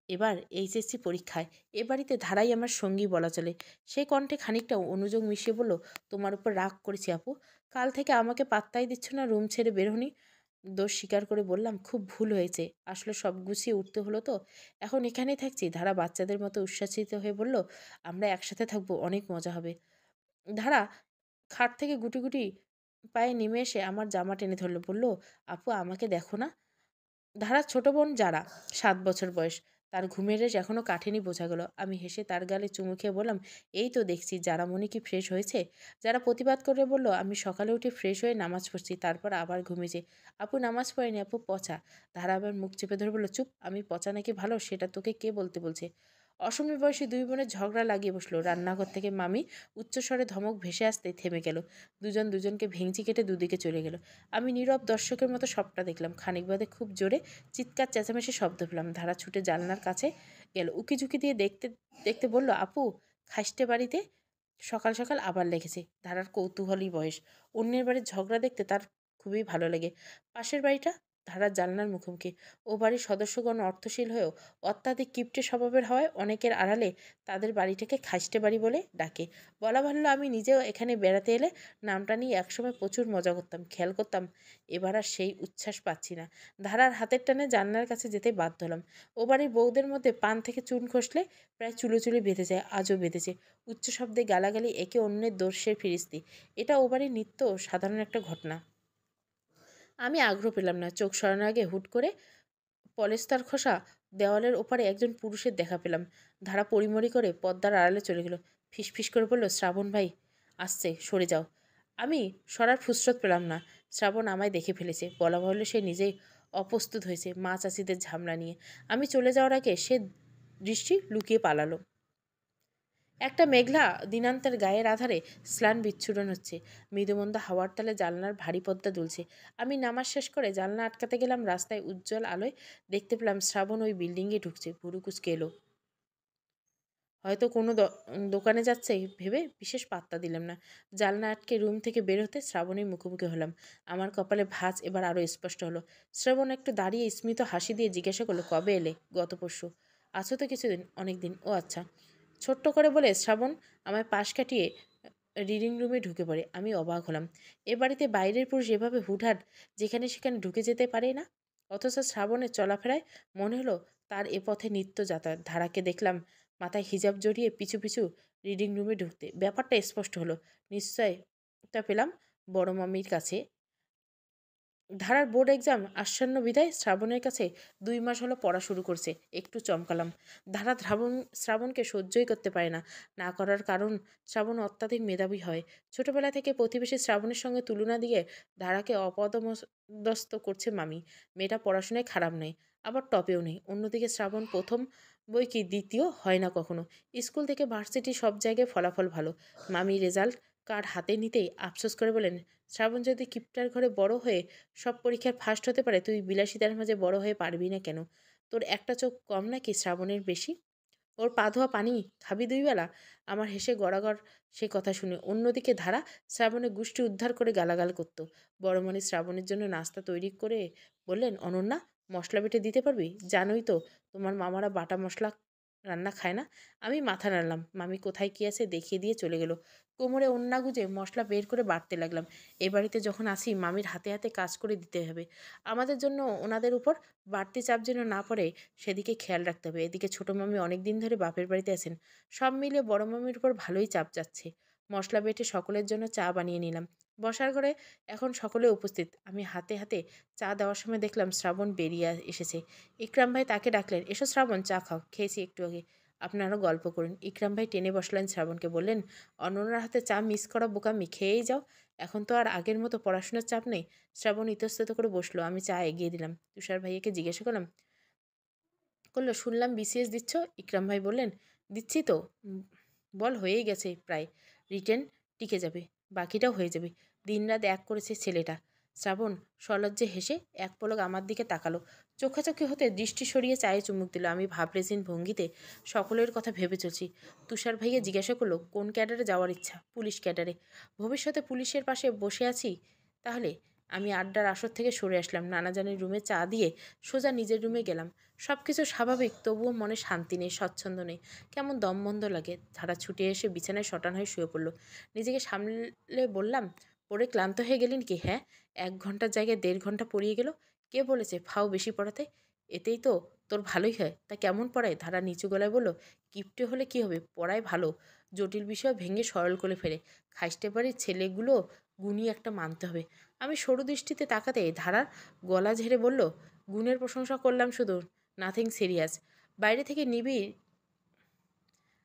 এবার এইচএসসি পরীক্ষায়। এ বাড়িতে ধারাই আমার সঙ্গী বলা চলে। সেই কণ্ঠে খানিকটা অনুযোগ মিশিয়ে বলল, তোমার উপর রাগ করেছি আপু। কাল থেকে আমাকে পাত্তাই দিচ্ছ না, রুম ছেড়ে বের হনি। দোষ স্বীকার করে বললাম, খুব ভুল হয়েছে। আসলে সব গুছিয়ে উঠতে হলো তো। এখন এখানেই থাকছি। ধারা বাচ্চাদের মতো উচ্ছ্বাসিত হয়ে বলল, আমরা একসাথে থাকবো, অনেক মজা হবে। ধারা খাট থেকে গুটি গুটি পায়ে নেমে এসে আমার জামা টেনে ধরলো। বলল, আপু আমাকে দেখো না। ধারার ছোট বোন যারা, 7 বছর বয়স। তার ঘুমের রেশ এখনও কাটেনি বোঝা গেল। আমি হেসে তার গালে চুমু খেয়ে বললাম, এই তো দেখছি। যারা মনে কি ফ্রেশ হয়েছে? যারা প্রতিবাদ করে বলল, আমি সকালে উঠে ফ্রেশ হয়ে নামাজ পড়ছি, তারপর আবার ঘুমিয়েছি। আপু নামাজ পড়েনি, আপু পচা। ধারা আবার মুখ চেপে ধরে বলল, চুপ। আমি পচা নাকি ভালো সেটা তোকে কে বলতে বলছে? অসমী বয়সী দুই বোনের ঝগড়া লাগিয়ে বসলো। রান্নাঘর থেকে মামি উচ্চস্বরে ধমক ভেসে আসতে থেমে গেল। দুজন দুজনকে ভেঙচি কেটে দুদিকে চলে গেল। আমি নীরব দর্শকের মতো সবটা দেখলাম। খানিক বাদে খুব জোরে চিৎকার চেঁচামেচি শব্দ পেলাম। ধারা ছুটে জানলার কাছে গেল। উকিঝুঁকি দিয়ে দেখতে দেখতে বলল, আপু, খাইস্টে বাড়িতে সকাল সকাল আবার লেগেছে। ধারার কৌতূহলী বয়স। অন্যের বাড়ির ঝগড়া দেখতে তার খুবই ভালো লাগে। পাশের বাড়িটা ধারার জানলার মুখোমুখি। ও বাড়ির সদস্যগণ অর্থশীল হয়েও অত্যাধিক কিপটে স্বভাবের হওয়ায় অনেকের আড়ালে তাদের বাড়িটাকে খাইস্টে বাড়ি বলে ডাকে। বলা ভালো, আমি নিজেও এখানে বেড়াতে এলে নামটা নিয়ে একসময় প্রচুর মজা করতাম, খেয়াল করতাম। এবার আর সেই উচ্ছ্বাস পাচ্ছি না। ধারার হাতের টানে জানলার কাছে যেতে বাধ্য হলাম। ও বাড়ির বউদের মধ্যে পান থেকে চুন খসলে প্রায় চুলো চুলি বেঁধে যায়, আজও বেঁধেছে। উচ্চ শব্দে গালাগালি, একে অন্যের দোষের ফিরিস্তি। এটা ও বাড়ির নিত্য সাধারণ একটা ঘটনা। আমি আগ্রহ পেলাম না। চোখ সরানোর আগে হুট করে পলেস্তার খোসা দেওয়ালের ওপারে একজন পুরুষের দেখা পেলাম। ধারা পরিমরি করে পর্দার আড়ালে চলে গেল। ফিসফিস করে বলল, শ্রাবণ ভাই আসছে, সরে যাও। আমি সরার ফুসরত পেলাম না। শ্রাবণ আমায় দেখে ফেলেছে। বলা ভালো, সে নিজেই অপ্রস্তুত হয়েছে মা চাচিদের ঝামেলা নিয়ে। আমি চলে যাওয়ার আগে সে দৃষ্টি লুকিয়ে পালালো। একটা মেঘলা দিনান্তের গায়ের আধারে স্নান বিচ্ছুরণ হচ্ছে। মৃদুমন্দা হাওয়ার তালে জানলার ভারী পর্দা দুলছে। আমি নামাজ শেষ করে জানলা আটকাতে গেলাম। রাস্তায় উজ্জ্বল আলোয় দেখতে পেলাম শ্রাবণ ওই বিল্ডিংয়ে ঢুকছে। ভুরু কুচকে এলো। হয়তো কোনো দোকানে যাচ্ছে ভেবে বিশেষ পাত্তা দিলাম না। জানলা আটকে রুম থেকে বের হতে শ্রাবণের মুখোমুখি হলাম। আমার কপালে ভাঁজ এবার আরও স্পষ্ট হলো। শ্রাবণ একটু দাঁড়িয়ে স্মিত হাসি দিয়ে জিজ্ঞাসা করলো, কবে এলে? গত পরশু। আছো তো কিছুদিন? অনেক দিন। ও আচ্ছা। ছোট্ট করে বলে শ্রাবণ আমায় পাশ কাটিয়ে রিডিং রুমে ঢুকে পড়ে। আমি অবাক হলাম। এ বাড়িতে বাইরের পুরুষ এভাবে হুটহাট যেখানে সেখানে ঢুকে যেতে পারে না। অথচ শ্রাবণের চলাফেরায় মনে হলো তার এ পথে নিত্য যাতায়াত। ধারাকে দেখলাম মাথায় হিজাব জড়িয়ে পিছু পিছু রিডিং রুমে ঢুকতে। ব্যাপারটা স্পষ্ট হলো। নিশ্চয়তা পেলাম বড় মামির কাছে। ধারার বোর্ড এক্সাম আসন্ন বিদায় শ্রাবণের কাছে 2 মাস হলো পড়া শুরু করছে। একটু চমকালাম। ধারা শ্রাবণকে সহ্যই করতে পারে না। না করার কারণ, শ্রাবণ অত্যাধিক মেধাবী হয়। ছোটবেলা থেকে প্রতিবেশী শ্রাবণের সঙ্গে তুলনা দিয়ে ধারাকে অপদমস্তক করছে মামি। মেয়েটা পড়াশোনায় খারাপ নেই, আবার টপেও নেই। অন্যদিকে শ্রাবণ প্রথম বই কি দ্বিতীয় হয় না কখনো। স্কুল থেকে ভার্সিটি সব জায়গায় ফলাফল ভালো। মামি রেজাল্ট কার্ড হাতে নিতেই আফসোস করে বলেন, শ্রাবণ যদি কিপটার ঘরে বড় হয়ে সব পরীক্ষার ফার্স্ট হতে পারে, তুই বিলাসিতার মাঝে বড় হয়ে পারবি না কেন? তোর একটা চোখ কম নাকি শ্রাবণের বেশি? ওর পা ধোয়া পানি খাবি 2 বেলা? আমার হেসে গড়াগড় সে কথা শুনে। অন্যদিকে ধারা শ্রাবণের গোষ্ঠী উদ্ধার করে গালাগাল করতো। বড়মণি শ্রাবণের জন্য নাস্তা তৈরি করে বললেন, অনন্যা, মশলা বেটে দিতে পারবি? জানোই তো তোমার মামারা বাটা মশলা রান্না খায় না। আমি মাথা নাড়লাম। মামি কোথায় কী আছে দেখিয়ে দিয়ে চলে গেল। কোমরে ওন্না গুজে মশলা বের করে বাটতে লাগলাম। এ বাড়িতে যখন আসি মামির হাতে হাতে কাজ করে দিতে হবে। আমাদের জন্য ওনাদের উপর বাড়তি চাপ যেন না পড়ে সেদিকে খেয়াল রাখতে হবে। এদিকে ছোট মামি অনেক দিন ধরে বাপের বাড়িতে আছেন। সব মিলিয়ে বড় মামির উপর ভালোই চাপ যাচ্ছে। মশলা বেটে সকলের জন্য চা বানিয়ে নিলাম। বসার ঘরে এখন সকলে উপস্থিত। আমি হাতে হাতে চা দেওয়ার সময় দেখলাম শ্রাবণ বেরিয়ে এসেছে। ইকরাম ভাই তাকে ডাকলেন, এসো শ্রাবণ, চা খাও। খেয়েছি একটু আগে। আপনারা গল্প করুন। ইকরাম ভাই টেনে বসলেন শ্রাবণকে, বললেন, অনন্যার হাতে চা মিস করা বোকামি, খেয়েই যাও। এখন তো আর আগের মতো পড়াশোনার চাপ নেই। শ্রাবণ ইতস্তত করে বসলো। আমি চা এগিয়ে দিলাম। তুষার ভাইয়াকে জিজ্ঞাসা করলো, শুনলাম বিসিএস দিচ্ছ? ইকরাম ভাই বললেন, দিচ্ছি তো। বল, হয়েই গেছে প্রায়। রিটেন টিকে যাবে, বাকিটাও হয়ে যাবে। দিনরাত এক করেছে ছেলেটা। শ্রাবণ সলজ্জে হেসে এক পলক আমার দিকে তাকালো। চোখাচোখি হতে দৃষ্টি সরিয়ে চায়ে চুমুক দিল। আমি ভাবরেজিন ভঙ্গিতে সকলের কথা ভেবে চলছি। তুষার ভাইয়া জিজ্ঞাসা করলো, কোন ক্যাডারে যাওয়ার ইচ্ছা? পুলিশ ক্যাডারে। ভবিষ্যতে পুলিশের পাশে বসে আছি তাহলে? আমি আড্ডার আসর থেকে সরে আসলাম। নানাজানের রুমে চা দিয়ে সোজা নিজের রুমে গেলাম। সব কিছু স্বাভাবিক, তবুও মনে শান্তি নেই, স্বচ্ছন্দ নেই। কেমন দমবন্ধ লাগে। ধারা ছুটে এসে বিছানায় শটান হয়ে শুয়ে পড়ল। নিজেকে সামলে বললাম, পড়ে ক্লান্ত হয়ে গেলেন কি? হ্যাঁ, 1 ঘন্টার জায়গায় 1.5 ঘন্টা পড়িয়ে গেল। কে বলেছে ফাও বেশি পড়াতে? এতেই তো তোর ভালোই হয়। তা কেমন পড়ায়? ধারা নিচু গলায় বলল, কিপটে হলে কি হবে, পড়ায় ভালো। জটিল বিষয় ভেঙে সরল করে ফেলে। খাইস্টে বাড়ির ছেলেগুলো গুণী একটা মানতে হবে। আমি সরু দৃষ্টিতে তাকাতে ধারার গলা ঝেড়ে বলল, গুণের প্রশংসা করলাম শুধু, নাথিং সিরিয়াস। বাইরে থেকে নিবিড়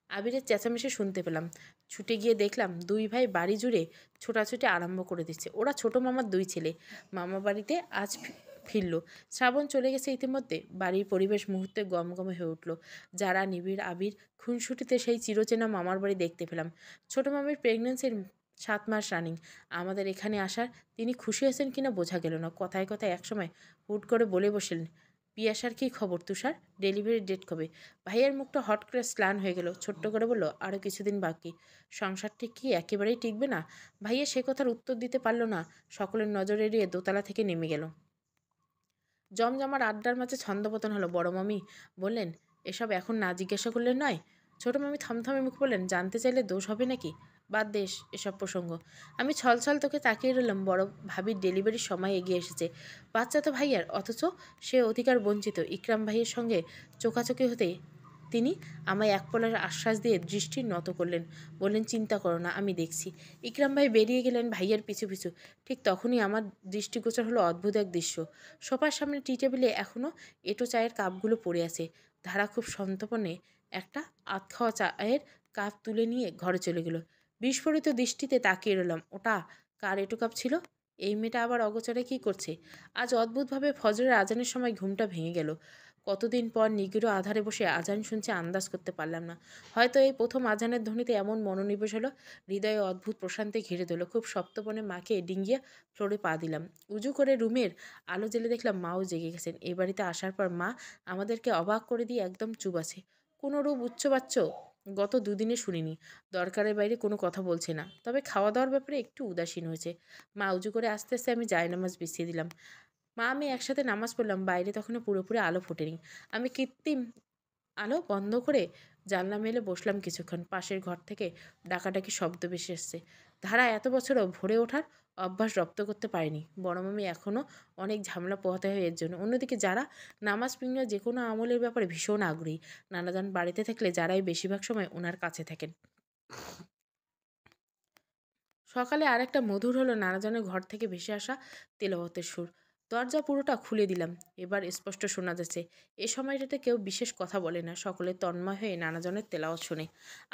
আবিরের চেঁচামেচি শুনতে পেলাম। ছুটে গিয়ে দেখলাম 2 ভাই বাড়ি জুড়ে ছোটাছুটি আরম্ভ করে দিচ্ছে। ওরা ছোট মামার 2 ছেলে। মামা বাড়িতে আজ ফিরল। শ্রাবণ চলে গেছে ইতিমধ্যে। বাড়ির পরিবেশ মুহূর্তে গমগমে হয়ে উঠল। যারা নিবিড় আবির খুনসুটিতে সেই চিরচেনা মামার বাড়ি দেখতে পেলাম। ছোট মামির প্রেগনেন্সির 7 মাস রানিং। আমাদের এখানে আসার তিনি খুশি হয়েছেন কিনা বোঝা গেল না। কথায় কথায় একসময় হুট করে বলে বসলেন, পিয়াসার কী খবর তুষার? ডেলিভারির ডেট কবে? ভাইয়ের মুখটা হট করে স্লান হয়ে গেল। ছোট্ট করে বলল, আরও কিছুদিন বাকি। সংসারটি কি একেবারেই টিকবে না? ভাইয়া সে কথার উত্তর দিতে পারল না। সকলের নজর এড়িয়ে দোতলা থেকে নেমে গেল। জমজমার আড্ডার মাঝে ছন্দপতন হলো। বড় মামি বললেন, এসব এখন না জিজ্ঞাসা করলে নয়। ছোট মামি থমথমে মুখ বললেন, জানতে চাইলে দোষ হবে নাকি? বাদ দেশ এসব প্রসঙ্গ। আমি ছলছল তোকে তাকিয়ে রইলাম। বড় ভাবির ডেলিভারির সময় এগিয়ে এসেছে। বাচ্চা তো ভাইয়ার, অথচ সে অধিকার বঞ্চিত। ইকরাম ভাইয়ের সঙ্গে চোখাচোখি হতে তিনি আমায় এক পলার আশ্বাস দিয়ে দৃষ্টি নত করলেন। বললেন, চিন্তা করো না, আমি দেখছি। ইকরাম ভাই বেরিয়ে গেলেন ভাইয়ের পিছু পিছু। ঠিক তখনই আমার দৃষ্টিগোচর হলো অদ্ভুত এক দৃশ্য। সোফার সামনে টি টেবিলে এখনও এঁটো চায়ের কাপগুলো পড়ে আছে। ধারা খুব সন্তর্পণে একটা আধ খাওয়া চায়ের কাপ তুলে নিয়ে ঘরে চলে গেল। বিস্ফোরিত দৃষ্টিতে তাকিয়ে রইলাম। ওটা কার এঁটো কাপ ছিল? এই মেয়েটা আবার অগোচরে কী করছে? আজ অদ্ভুতভাবে ফজরের আজানের সময় ঘুমটা ভেঙে গেল। কতদিন পর নিগূঢ় আধারে বসে আজান শুনছে, আন্দাজ করতে পারলাম না। হয়তো এই প্রথম আজানের ধ্বনিতে এমন মনোনিবেশ হলো, হৃদয়ে অদ্ভুত প্রশান্তি ঘিরে দিল। খুব সপ্তপনে মাকে ডিঙ্গিয়ে ফ্লোরে পা দিলাম। উজু করে রুমের আলো জ্বেলে দেখলাম মাও জেগে গেছেন। এ বাড়িতে আসার পর মা আমাদেরকে অবাক করে দিয়ে একদম চুপ আছে। কোনো রূপ উচ্চবাচ্য গত দুদিনে শুনিনি। দরকারের বাইরে কোনো কথা বলছে না। তবে খাওয়া দাওয়ার ব্যাপারে একটু উদাসীন হয়েছে। মা উজু করে আস্তে আস্তে আমি জায়নামাজ বিছিয়ে দিলাম। মা আমি একসাথে নামাজ পড়লাম। বাইরে তখনও পুরোপুরি আলো ফোটেনি। আমি কৃত্রিম আলো বন্ধ করে জানলা মেলে বসলাম কিছুক্ষণ। পাশের ঘর থেকে ডাকাডাকি শব্দ ভেসে এসছে। ধারা এত বছরও ভরে ওঠার অভ্যাস রপ্ত করতে পারেনি। বড় মামি এখনও অনেক ঝামেলা পোহাতে হয় এর জন্য। অন্যদিকে যারা নামাজ কিংবা যে কোনো আমলের ব্যাপারে ভীষণ আগ্রহী। নানাজান বাড়িতে থাকলে যারাই বেশিরভাগ সময় ওনার কাছে থাকেন। সকালে আরেকটা মধুর হলো নানাজনের ঘর থেকে ভেসে আসা তেলাওয়াতের সুর। দরজা পুরোটা খুলে দিলাম। এবার স্পষ্ট শোনা যাচ্ছে। এ সময়টাতে কেউ বিশেষ কথা বলে না। সকলে তন্ময় হয়ে নানাজনের তেলাওয়াত শোনে।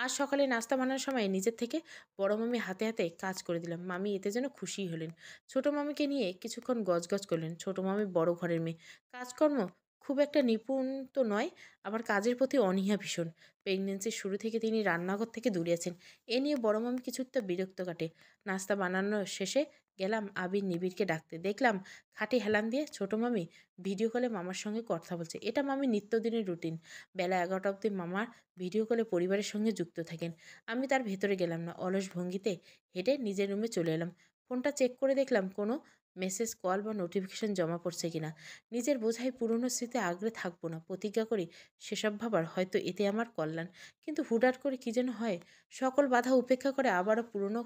আজ সকালে নাস্তা বানানোর সময় নিজের থেকে বড় মামি হাতে হাতে কাজ করে দিলাম। মামি এতে যেন খুশি হলেন। ছোট মামিকে নিয়ে কিছুক্ষণ গজগজ করলেন। ছোট মামি বড় ঘরের মেয়ে। কাজকর্ম খুব একটা নিপুণ তো নয়, আবার কাজের প্রতি অনীহা ভীষণ। প্রেগনেন্সির শুরু থেকে তিনি রান্নাঘর থেকে দূরে আছেন। এ নিয়ে বড় মামি কিছুটা বিরক্ত কাটে। নাস্তা বানানোর শেষে গেলাম আবির নিবিড়কে ডাকতে। দেখলাম খাটে হেলান দিয়ে ছোট মামি ভিডিও কলে মামার সঙ্গে কথা বলছে। এটা মামির নিত্যদিনের রুটিন। বেলা 11টা অবধি মামার ভিডিও কলে পরিবারের সঙ্গে যুক্ত থাকেন। আমি তার ভেতরে গেলাম না। অলস ভঙ্গিতে হেঁটে নিজের রুমে চলে এলাম। ফোনটা চেক করে দেখলাম কোনো মেসেজ, কল বা নোটিফিকেশন জমা পড়ছে কিনা। নিজের বোঝাই পুরনো স্মৃতি আগলে থাকবো না। প্রতিজ্ঞা করি সেসব ভাবার হয়তো এতে আমার কল্যাণ। কিন্তু হুটহাট করে কী যেন হয়। সকল বাধা উপেক্ষা করে আবারও পুরনো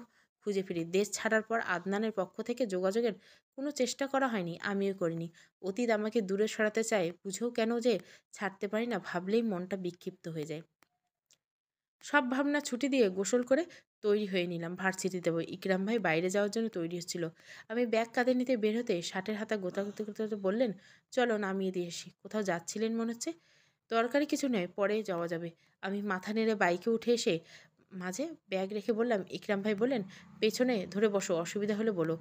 খুঁজে ফিরি। দেশ ছাড়ার পর আদনানের পক্ষ থেকে যোগাযোগের কোনো চেষ্টা করা হয়নি, আমিও করিনি। অতীত আমাকে দূরে সরাতে চায়, বুঝেও কেন যে ছাড়তে পারি না, ভাবলেই মনটা বিক্ষিপ্ত হয়ে যায়। সব ভাবনা ছুটি দিয়ে গোসল করে তৈরি হয়ে নিলাম। ভার্সিটি দেবো। ইকরাম ভাই বাইরে যাওয়ার জন্য তৈরি হচ্ছিল। আমি ব্যাগ কাঁধে নিতে বের হতে শার্টের হাতা গোতাগুতি করতে করতে বললেন, চলো নামিয়ে দিয়ে আসি। কোথাও যাচ্ছিলেন মনে হচ্ছে। দরকারি কিছু নয়, পরে যাওয়া যাবে। আমি মাথা নেড়ে বাইকে উঠে এসে মাঝে ব্যাগ রেখে বললাম, ইকরাম ভাই বললেন, পেছনে ধরে বসো, অসুবিধা হলে বলো।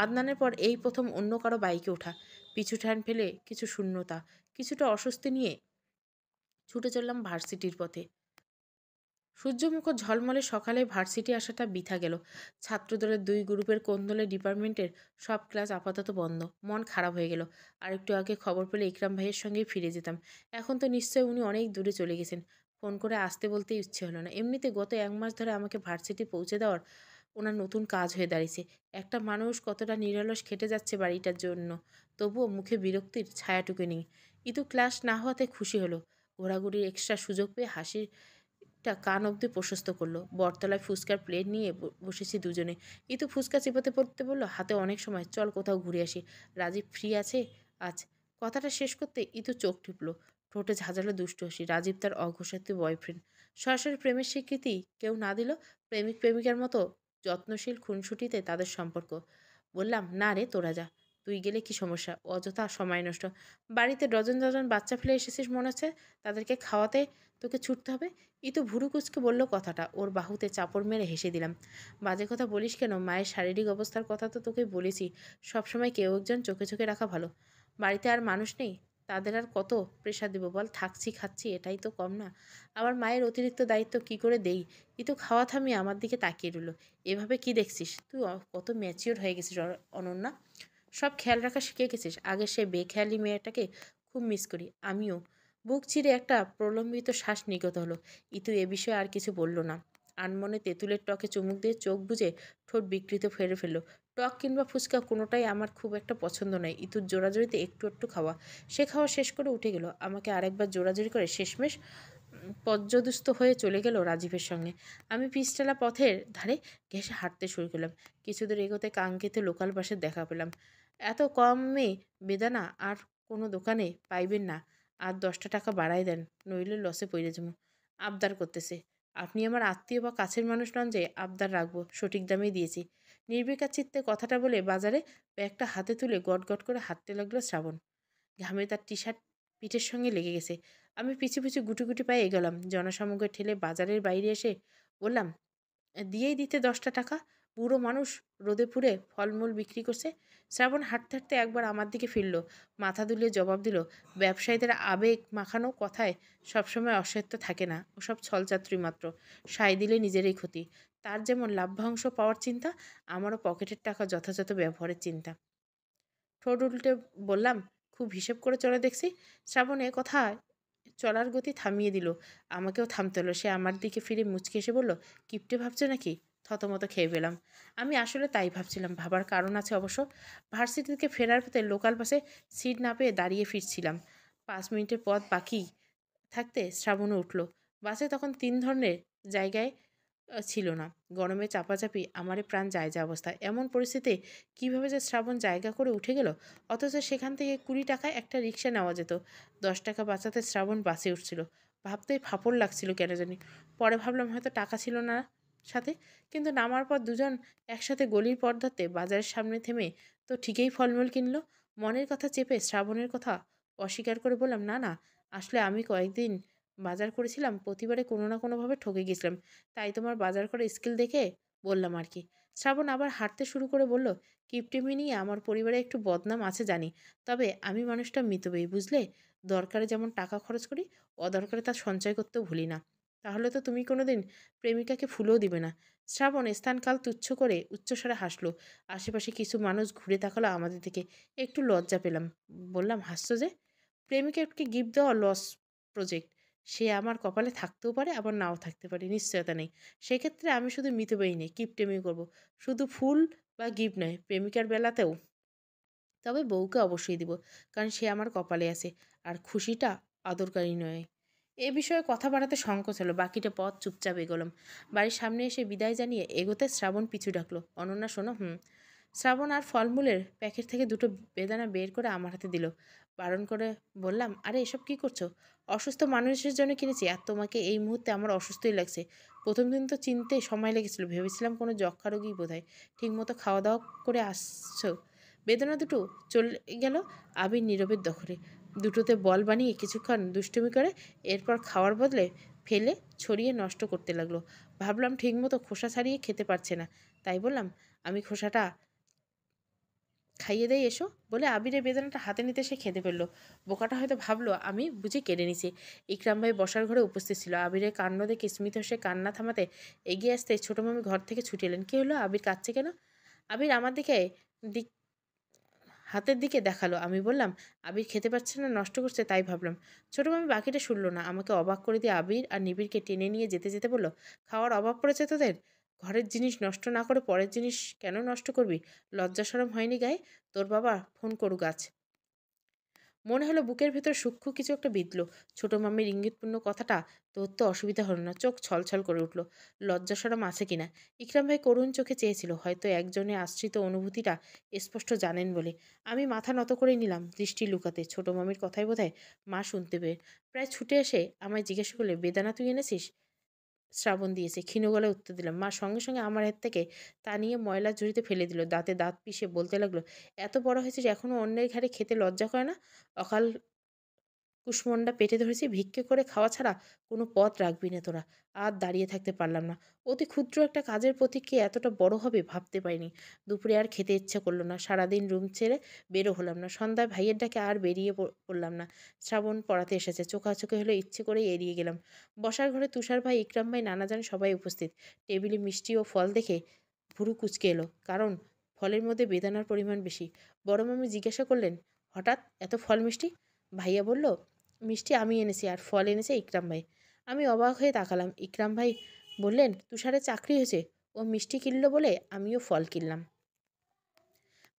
আদনানের পর এই প্রথম অন্য কারো বাইকে ওঠা। পিছু টান ফেলে কিছু শূন্যতা, কিছুটা অস্বস্তি নিয়ে ছুটে চললাম ভার্সিটির পথে। সূর্যমুখর ঝলমলে সকালে ভার্সিটি আসাটা বৃথা গেল। ছাত্রদলের দুই গ্রুপের কোন্দলে ডিপার্টমেন্টের সব ক্লাস আপাতত বন্ধ। মন খারাপ হয়ে গেল। আর একটু আগে খবর পেলে ইকরাম ভাইয়ের সঙ্গেই ফিরে যেতাম। এখন তো নিশ্চয়ই উনি অনেক দূরে চলে গেছেন। ফোন করে আসতে বলতে ইচ্ছে হলো না। এমনিতে গত 1 মাস ধরে আমাকে ভার্সিটি পৌঁছে দেওয়ার ওনার নতুন কাজ হয়ে দাঁড়িয়েছে। একটা মানুষ কতটা নিরলস খেটে যাচ্ছে বাড়িটার জন্য, তবুও মুখে বিরক্তির ছায়াটুকু নেই। ইতু ক্লাস না হওয়াতে খুশি হলো। ঘোরাঘুরির এক্সট্রা সুযোগ পেয়ে হাসির কান অবধি প্রশস্ত করলো। বটতলায় ফুচকার প্লেট নিয়ে বসেছি দুজনে। ইতু ফুচকা চিবোতে পড়তে বলল, হাতে অনেক সময়, চল কোথাও ঘুরে আসি। রাজীব ফ্রি আছে আজ? কথাটা শেষ করতে ইতু চোখ টিপল। ঠোঁটে ঝাঁঝালো দুষ্টু হাসি। রাজীব তার অঘোষিত বয়ফ্রেন্ড। সরাসরি প্রেমের স্বীকৃতি কেউ না দিল প্রেমিক প্রেমিকার মতো যত্নশীল খুনসুটিতে তাদের সম্পর্ক। বললাম, না রে তোরা যা। তুই গেলে কি সমস্যা? অযথা সময় নষ্ট। বাড়িতে ডজন ডজন বাচ্চা ফেলে এসেছিস মনে হচ্ছে। তাদেরকে খাওয়াতে তোকে ছুটতে হবে। ইতু ভুরু কুঁচকে বলল কথাটা। ওর বাহুতে চাপড় মেরে হেসে দিলাম। বাজে কথা বলিস কেন? মায়ের শারীরিক অবস্থার কথা তো তোকে বলেছি। সবসময় কেউ একজন চোখে চোখে রাখা ভালো। বাড়িতে আর মানুষ নেই, তাদের আর কত প্রেশার দিব বল? থাকছি খাচ্ছি, এটাই তো কম না? আবার মায়ের অতিরিক্ত দায়িত্ব কি করে দেই? ইতু খাওয়া থামিয়ে আমার দিকে তাকিয়ে রইল। এভাবে কি দেখছিস? তুই কত ম্যাচিওর হয়ে গেছিস অনন্যা। সব খেয়াল রাখা শিখে গেছিস। আগে সে বেখেয়ালি মেয়েটাকে খুব মিস করি। আমিও। বুক চিরে একটা প্রলম্বিত শ্বাস নিগত হলো। ইতু এ বিষয়ে আর কিছু বলল না। আনমনে তেঁতুলের টকে চুমুক দিয়ে চোখ বুজে ঠোঁট বিকৃত ফেলে ফেলল। টক কিংবা ফুচকা কোনোটাই আমার খুব একটা পছন্দ নয়। ইতুর জোরাজুরিতে একটু একটু খাওয়া। সে খাওয়া শেষ করে উঠে গেল। আমাকে আরেকবার জোরাজুরি করে শেষমেশ পর্যদুস্ত হয়ে চলে গেল রাজীবের সঙ্গে। আমি পিচঢালা পথের ধারে ঘেঁষে হাঁটতে শুরু করলাম। কিছুদূর এগোতে কাঙ্ক্ষিত লোকাল বাসের দেখা পেলাম। এত কমে বেদানা আর কোনো দোকানে পাইবেন না। আর 10টা টাকা বাড়াই দেন, নইলে লসে পইড়ে যাবো। আবদার করতেছে। আপনি আমার আত্মীয় বা কাছের মানুষ নন যে আবদার রাখবো, সঠিক দামেই দিয়েছি। নির্বিকার চিত্তে কথাটা বলে বাজারে ব্যাগটা হাতে তুলে গট গট করে হাঁটতে লাগলো শ্রাবণ। ঘামে তার টি শার্ট পিঠের সঙ্গে লেগে গেছে। আমি পিছু পিছু গুটি গুটি পায়ে এগোলাম। জনসমগ্র ঠেলে বাজারের বাইরে এসে বললাম, দিয়েই দিতে 10টা টাকা। বুড়ো মানুষ রোদে পুড়ে ফলমূল বিক্রি করছে। শ্রাবণ হাঁটতে হাঁটতে একবার আমার দিকে ফিরল। মাথা দুলিয়ে জবাব দিল, ব্যবসায়ীদের আবেগ মাখানো কথায় সবসময় অসত্য থাকে না। ওসব ছলচাতুরি মাত্র। সায় দিলে নিজেরই ক্ষতি। তার যেমন লাভ্যাংশ পাওয়ার চিন্তা, আমারও পকেটের টাকা যথাযথ ব্যবহারের চিন্তা। ঠোঁট উল্টে বললাম, খুব হিসেব করে চলে দেখছি। শ্রাবণ কথা চলার গতি থামিয়ে দিল। আমাকেও থামতে হলো। সে আমার দিকে ফিরে মুচকি এসে বলল, কিপ্টে ভাবছো নাকি? থতমত খেয়ে পেলাম। আমি আসলে তাই ভাবছিলাম। ভাবার কারণ আছে অবশ্য। ভার্সিটি থেকে ফেরার পথে লোকাল বাসে সিট না পেয়ে দাঁড়িয়ে ফিরছিলাম। 5 মিনিটের পথ বাকি থাকতে শ্রাবণও উঠল। বাসে তখন 3 ধরনের জায়গায় ছিল না। গরমে চাপাচাপি, আমারে প্রাণ যায় যা অবস্থা। এমন পরিস্থিতিতে কিভাবে যে শ্রাবণ জায়গা করে উঠে গেল, অথচ সেখান থেকে 20 টাকায় একটা রিক্সা নেওয়া যেত। 10 টাকা বাঁচাতে শ্রাবণ বাসে উঠছিল। ভাবতেই ফাপড় লাগছিল কেন জানি। পরে ভাবলাম হয়তো টাকা ছিল না সাথে। কিন্তু নামার পর দুজন একসাথে গলির পথ ধরতে বাজারের সামনে থেমে তো ঠিকই ফলমূল কিনলো। মনের কথা চেপে শ্রাবণের কথা অস্বীকার করে বললাম, না না, আসলে আমি কয়েকদিন বাজার করেছিলাম, প্রতিবারে কোনো না কোনোভাবে ঠকে গেছিলাম। তাই তোমার বাজার করার স্কিল দেখে বললাম আর কি। শ্রাবণ আবার হাঁটতে শুরু করে বলল, কিপটেমি নিয়ে আমার পরিবারে একটু বদনাম আছে জানি, তবে আমি মানুষটা মিতব্যয়ী, বুঝলে? দরকারে যেমন টাকা খরচ করি, অদরকারে তা সঞ্চয় করতেও ভুলি না। তাহলে তো তুমি কোনোদিন প্রেমিকাকে ফুলও দিবে না। শ্রাবণ স্থানকাল তুচ্ছ করে উচ্চস্বরে হাসলো। আশেপাশে কিছু মানুষ ঘুরে তাকালো আমাদের দিকে। একটু লজ্জা পেলাম। বললাম, হাসছো যে? প্রেমিকাকে গিফট দেওয়া লস প্রজেক্ট। সে আমার কপালে থাকতেও পারে, আবার নাও থাকতে পারে, নিশ্চয়তা নেই। সেক্ষেত্রে আমি শুধু মিতব্যয়ী নেই, কিপটেমি করব। শুধু ফুল বা গিফট নয়, প্রেমিকার বেলাতেও। তবে বউকে অবশ্যই দিব, কারণ সে আমার কপালে আছে, আর খুশিটা আদরকারী নয়। এ বিষয়ে কথা বাড়াতে সংকোচ হলো। বাকিটা পথ চুপচাপ এগোলাম। বাড়ির সামনে এসে বিদায় জানিয়ে এগোতে শ্রাবণ পিছু ডাকলো, অনন্যা শোনো। শ্রাবণ আর ফলমূলের প্যাকেট থেকে দুটো বেদানা বের করে আমার হাতে দিল। বারণ করে বললাম, আরে এসব কি করছো? অসুস্থ মানুষের জন্য কিনেছি, আর তোমাকে এই মুহূর্তে আমার অসুস্থই লাগছে। প্রথম দিন তো চিনতে সময় লেগেছিল, ভেবেছিলাম কোনো যক্ষা রোগী বোধহয়। ঠিক মতো খাওয়া দাওয়া করে আসছো? বেদনা দুটো চলে গেল আবির নীরবের দখলে। দুটোতে বল বানিয়ে কিছুক্ষণ দুষ্টুমি করে এরপর খাওয়ার বদলে ফেলে ছড়িয়ে নষ্ট করতে লাগলো। ভাবলাম ঠিকমতো খোসা ছাড়িয়ে খেতে পারছে না, তাই বললাম, আমি খোসাটা খাইয়ে দেয় এসো। বলে আবিরের বেদনাটা হাতে নিতে সে খেতে ফেললো। বোকাটা হয়তো ভাবলো আমি বুঝি কেড়ে নিছি। ইকরাম ভাই বসার ঘরে উপস্থিত ছিল। আবিরের কান্না দেখে স্মিত হেসে কান্না থামাতে এগিয়ে আসতে ছোট মামি ঘর থেকে ছুটে এলেন। কি হলো, আবির কাঁদছে কেন? আবির আমার দিক হাতের দিকে দেখালো। আমি বললাম, আবির খেতে পারছে না, নষ্ট করছে, তাই ভাবলাম। ছোট মামি বাকিটা শুনলো না, আমাকে অবাক করে দিয়ে আবির আর নিবিড়কে টেনে নিয়ে যেতে যেতে বলল, খাওয়ার অভাব পড়েছে তোদের? ঘরের জিনিস নষ্ট না করে পরের জিনিস কেন নষ্ট করবি? লজ্জা শরম হয়নি গায়ে? তোর বাবা ফোন করুক আজ। মনে হলো বুকের ভেতর সূক্ষ্ম কিছু একটা বিঁধল। ছোট মামির ইঙ্গিতপূর্ণ কথাটা ধরতে অসুবিধা হলো না। চোখ ছলছল করে উঠল। লজ্জা শরম আছে কিনা। ইকরাম ভাই করুণ চোখে চেয়েছিল, হয়তো একজনে আশ্রিত অনুভূতিটা স্পষ্ট জানেন বলে। আমি মাথা নত করে নিলাম, দৃষ্টি লুকাতে। ছোট মামির কথাই বোধহয় মা শুনতে পেয়ে প্রায় ছুটে এসে আমায় জিজ্ঞাসা করলে, বেদানা তুই এনেছিস? শ্রাবণ দিয়েছে, ক্ষীণ গলায় উত্তর দিলাম। মা সঙ্গে সঙ্গে আমার হাত থেকে তা নিয়ে ময়লার ঝুড়িতে ফেলে দিল। দাঁতে দাঁত পিষে বলতে লাগলো, এত বড় হয়েছিস এখনো অন্যের ঘাড়ে খেতে লজ্জা করে না? অকাল কুষ্মণ্ডা পেটে ধরেছি, ভিক্ষে করে খাওয়া ছাড়া কোনো পথ রাখবি না তোরা। আর দাঁড়িয়ে থাকতে পারলাম না। অতি ক্ষুদ্র একটা কাজের প্রতিক্রিয়া এতটা বড় হবে ভাবতে পারিনি। দুপুরে আর খেতে ইচ্ছে করলো না। সারাদিন রুম ছেড়ে বেরো হলাম না। সন্ধ্যায় ভাইয়ের ডাকে আর বেরিয়ে পড়লাম না। শ্রাবণ পড়াতে এসেছে, চোখাচোখি হলে ইচ্ছে করেই এড়িয়ে গেলাম। বসার ঘরে তুষার ভাই, ইকরাম ভাই, নানাজান সবাই উপস্থিত। টেবিলে মিষ্টি ও ফল দেখে ভুরু কুঁচকে এলো, কারণ ফলের মধ্যে বেদানার পরিমাণ বেশি। বড় মামি জিজ্ঞাসা করলেন, হঠাৎ এত ফল মিষ্টি? ভাইয়া বলল, মিষ্টি আমি এনেছি, আর ফল এনেছে ইকরাম ভাই। আমি অবাক হয়ে তাকালাম। ইকরাম ভাই বললেন, তুষারের চাকরি হয়েছে, ও মিষ্টি কিনলো বলে আমিও ফল কিনলাম।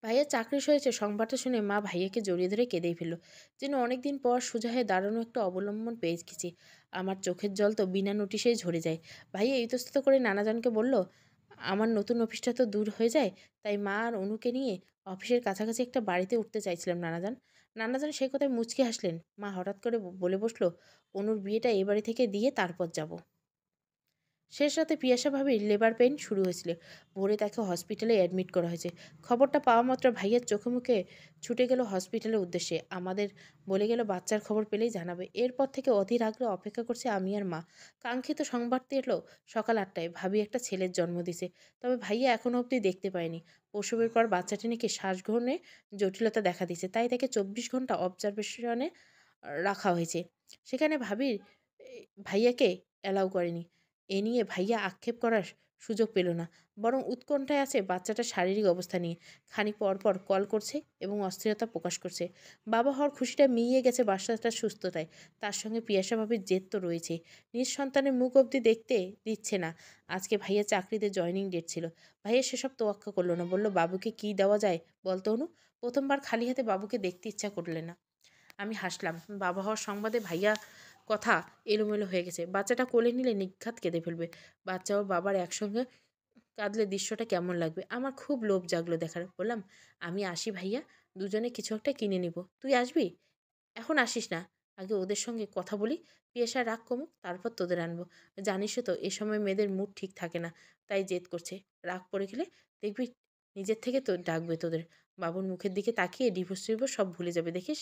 ভাইয়ের চাকরি হয়েছে সংবাদটা শুনে মা ভাইয়াকে জড়িয়ে ধরে কেঁদেই ফেলল। যেন অনেকদিন পর সোজা হয়ে দাঁড়ানো একটা অবলম্বন পেয়ে গেছি। আমার চোখের জল তো বিনা নোটিশেই ঝরে যায়। ভাইয়া ইতস্তত করে নানাজনকে বলল, আমার নতুন অফিসটা তো দূর হয়ে যায়, তাই মা আর অনুকে নিয়ে অফিসের কাছাকাছি একটা বাড়িতে উঠতে চাইছিলাম। নানাজান নানাজান সেই কথায় মুচকি হাসলেন। মা হঠাৎ করে বলে বসলো, অনুর বিয়েটা এ বাড়ি থেকে দিয়ে তারপর যাব। শেষ রাতে পিয়াসা ভাবির লেবার পেইন শুরু হয়েছিল। ভোরে তাকে হসপিটালে অ্যাডমিট করা হয়েছে। খবরটা পাওয়া মাত্র ভাইয়ের চোখে মুখে ছুটে গেল হসপিটালের উদ্দেশ্যে। আমাদের বলে গেল বাচ্চার খবর পেলেই জানাবে। এরপর থেকে অধীর আগ্রহে অপেক্ষা করছে আমি আর মা। কাঙ্ক্ষিত সংবাদটি এলো সকাল 8টায়। ভাবি একটা ছেলের জন্ম দিছে, তবে ভাইয়া এখনো অবধি দেখতে পায়নি। প্রসবের পর বাচ্চাটি নাকি শ্বাসগ্রহণে জটিলতা দেখা দিয়েছে, তাই তাকে 24 ঘন্টা অবজারভেশনে রাখা হয়েছে। সেখানে ভাবির ভাইয়াকে অ্যালাউ করেনি। এ নিয়ে ভাইয়া আক্ষেপ করার সুযোগ পেল না, বরং উৎকণ্ঠায় আছে বাচ্চাটার শারীরিক অবস্থা নিয়ে। খানিক পর পর কল করছে এবং অস্থিরতা প্রকাশ করছে। বাবা হওয়ার খুশিটা মিইয়ে গেছে বাচ্চাটার সুস্থতায়। তার সঙ্গে পিয়াসা ভাবির জেদ তো রয়েছে। নিজ সন্তানের মুখ অবধি দেখতে দিচ্ছে না। আজকে ভাইয়া চাকরিতে জয়নিং ডেট ছিল। ভাইয়া সেসব তোয়াক্কা করলো না, বলল, বাবুকে কি দেওয়া যায় বলতো অনু? প্রথমবার খালি হাতে বাবুকে দেখতে ইচ্ছা করলে না। আমি হাসলাম। বাবা হওয়ার সংবাদে ভাইয়া কথা এলোমেলো হয়ে গেছে। বাচ্চাটা কোলে নিলে নিঘাত কেঁদে ফেলবে। বাচ্চা ও বাবার একসঙ্গে কাঁদলে দৃশ্যটা কেমন লাগবে। আমার খুব লোভ জাগলো দেখার। বললাম, আমি আসি ভাইয়া, দুজনে কিছু একটা কিনে নিব। তুই আসবি? এখন আসিস না, আগে ওদের সঙ্গে কথা বলি, পিয়াসার রাগ কমুক, তারপর তোদের আনবো। জানিসই তো এ সময় মেয়েদের মুড ঠিক থাকে না, তাই জেদ করছে। রাগ পড়ে গেলে দেখবি নিজের থেকে তো ডাকবে তোদের। বাবুর মুখের দিকে তাকিয়ে ডিভোর্স টিভোর্স সব ভুলে যাবে, দেখিস।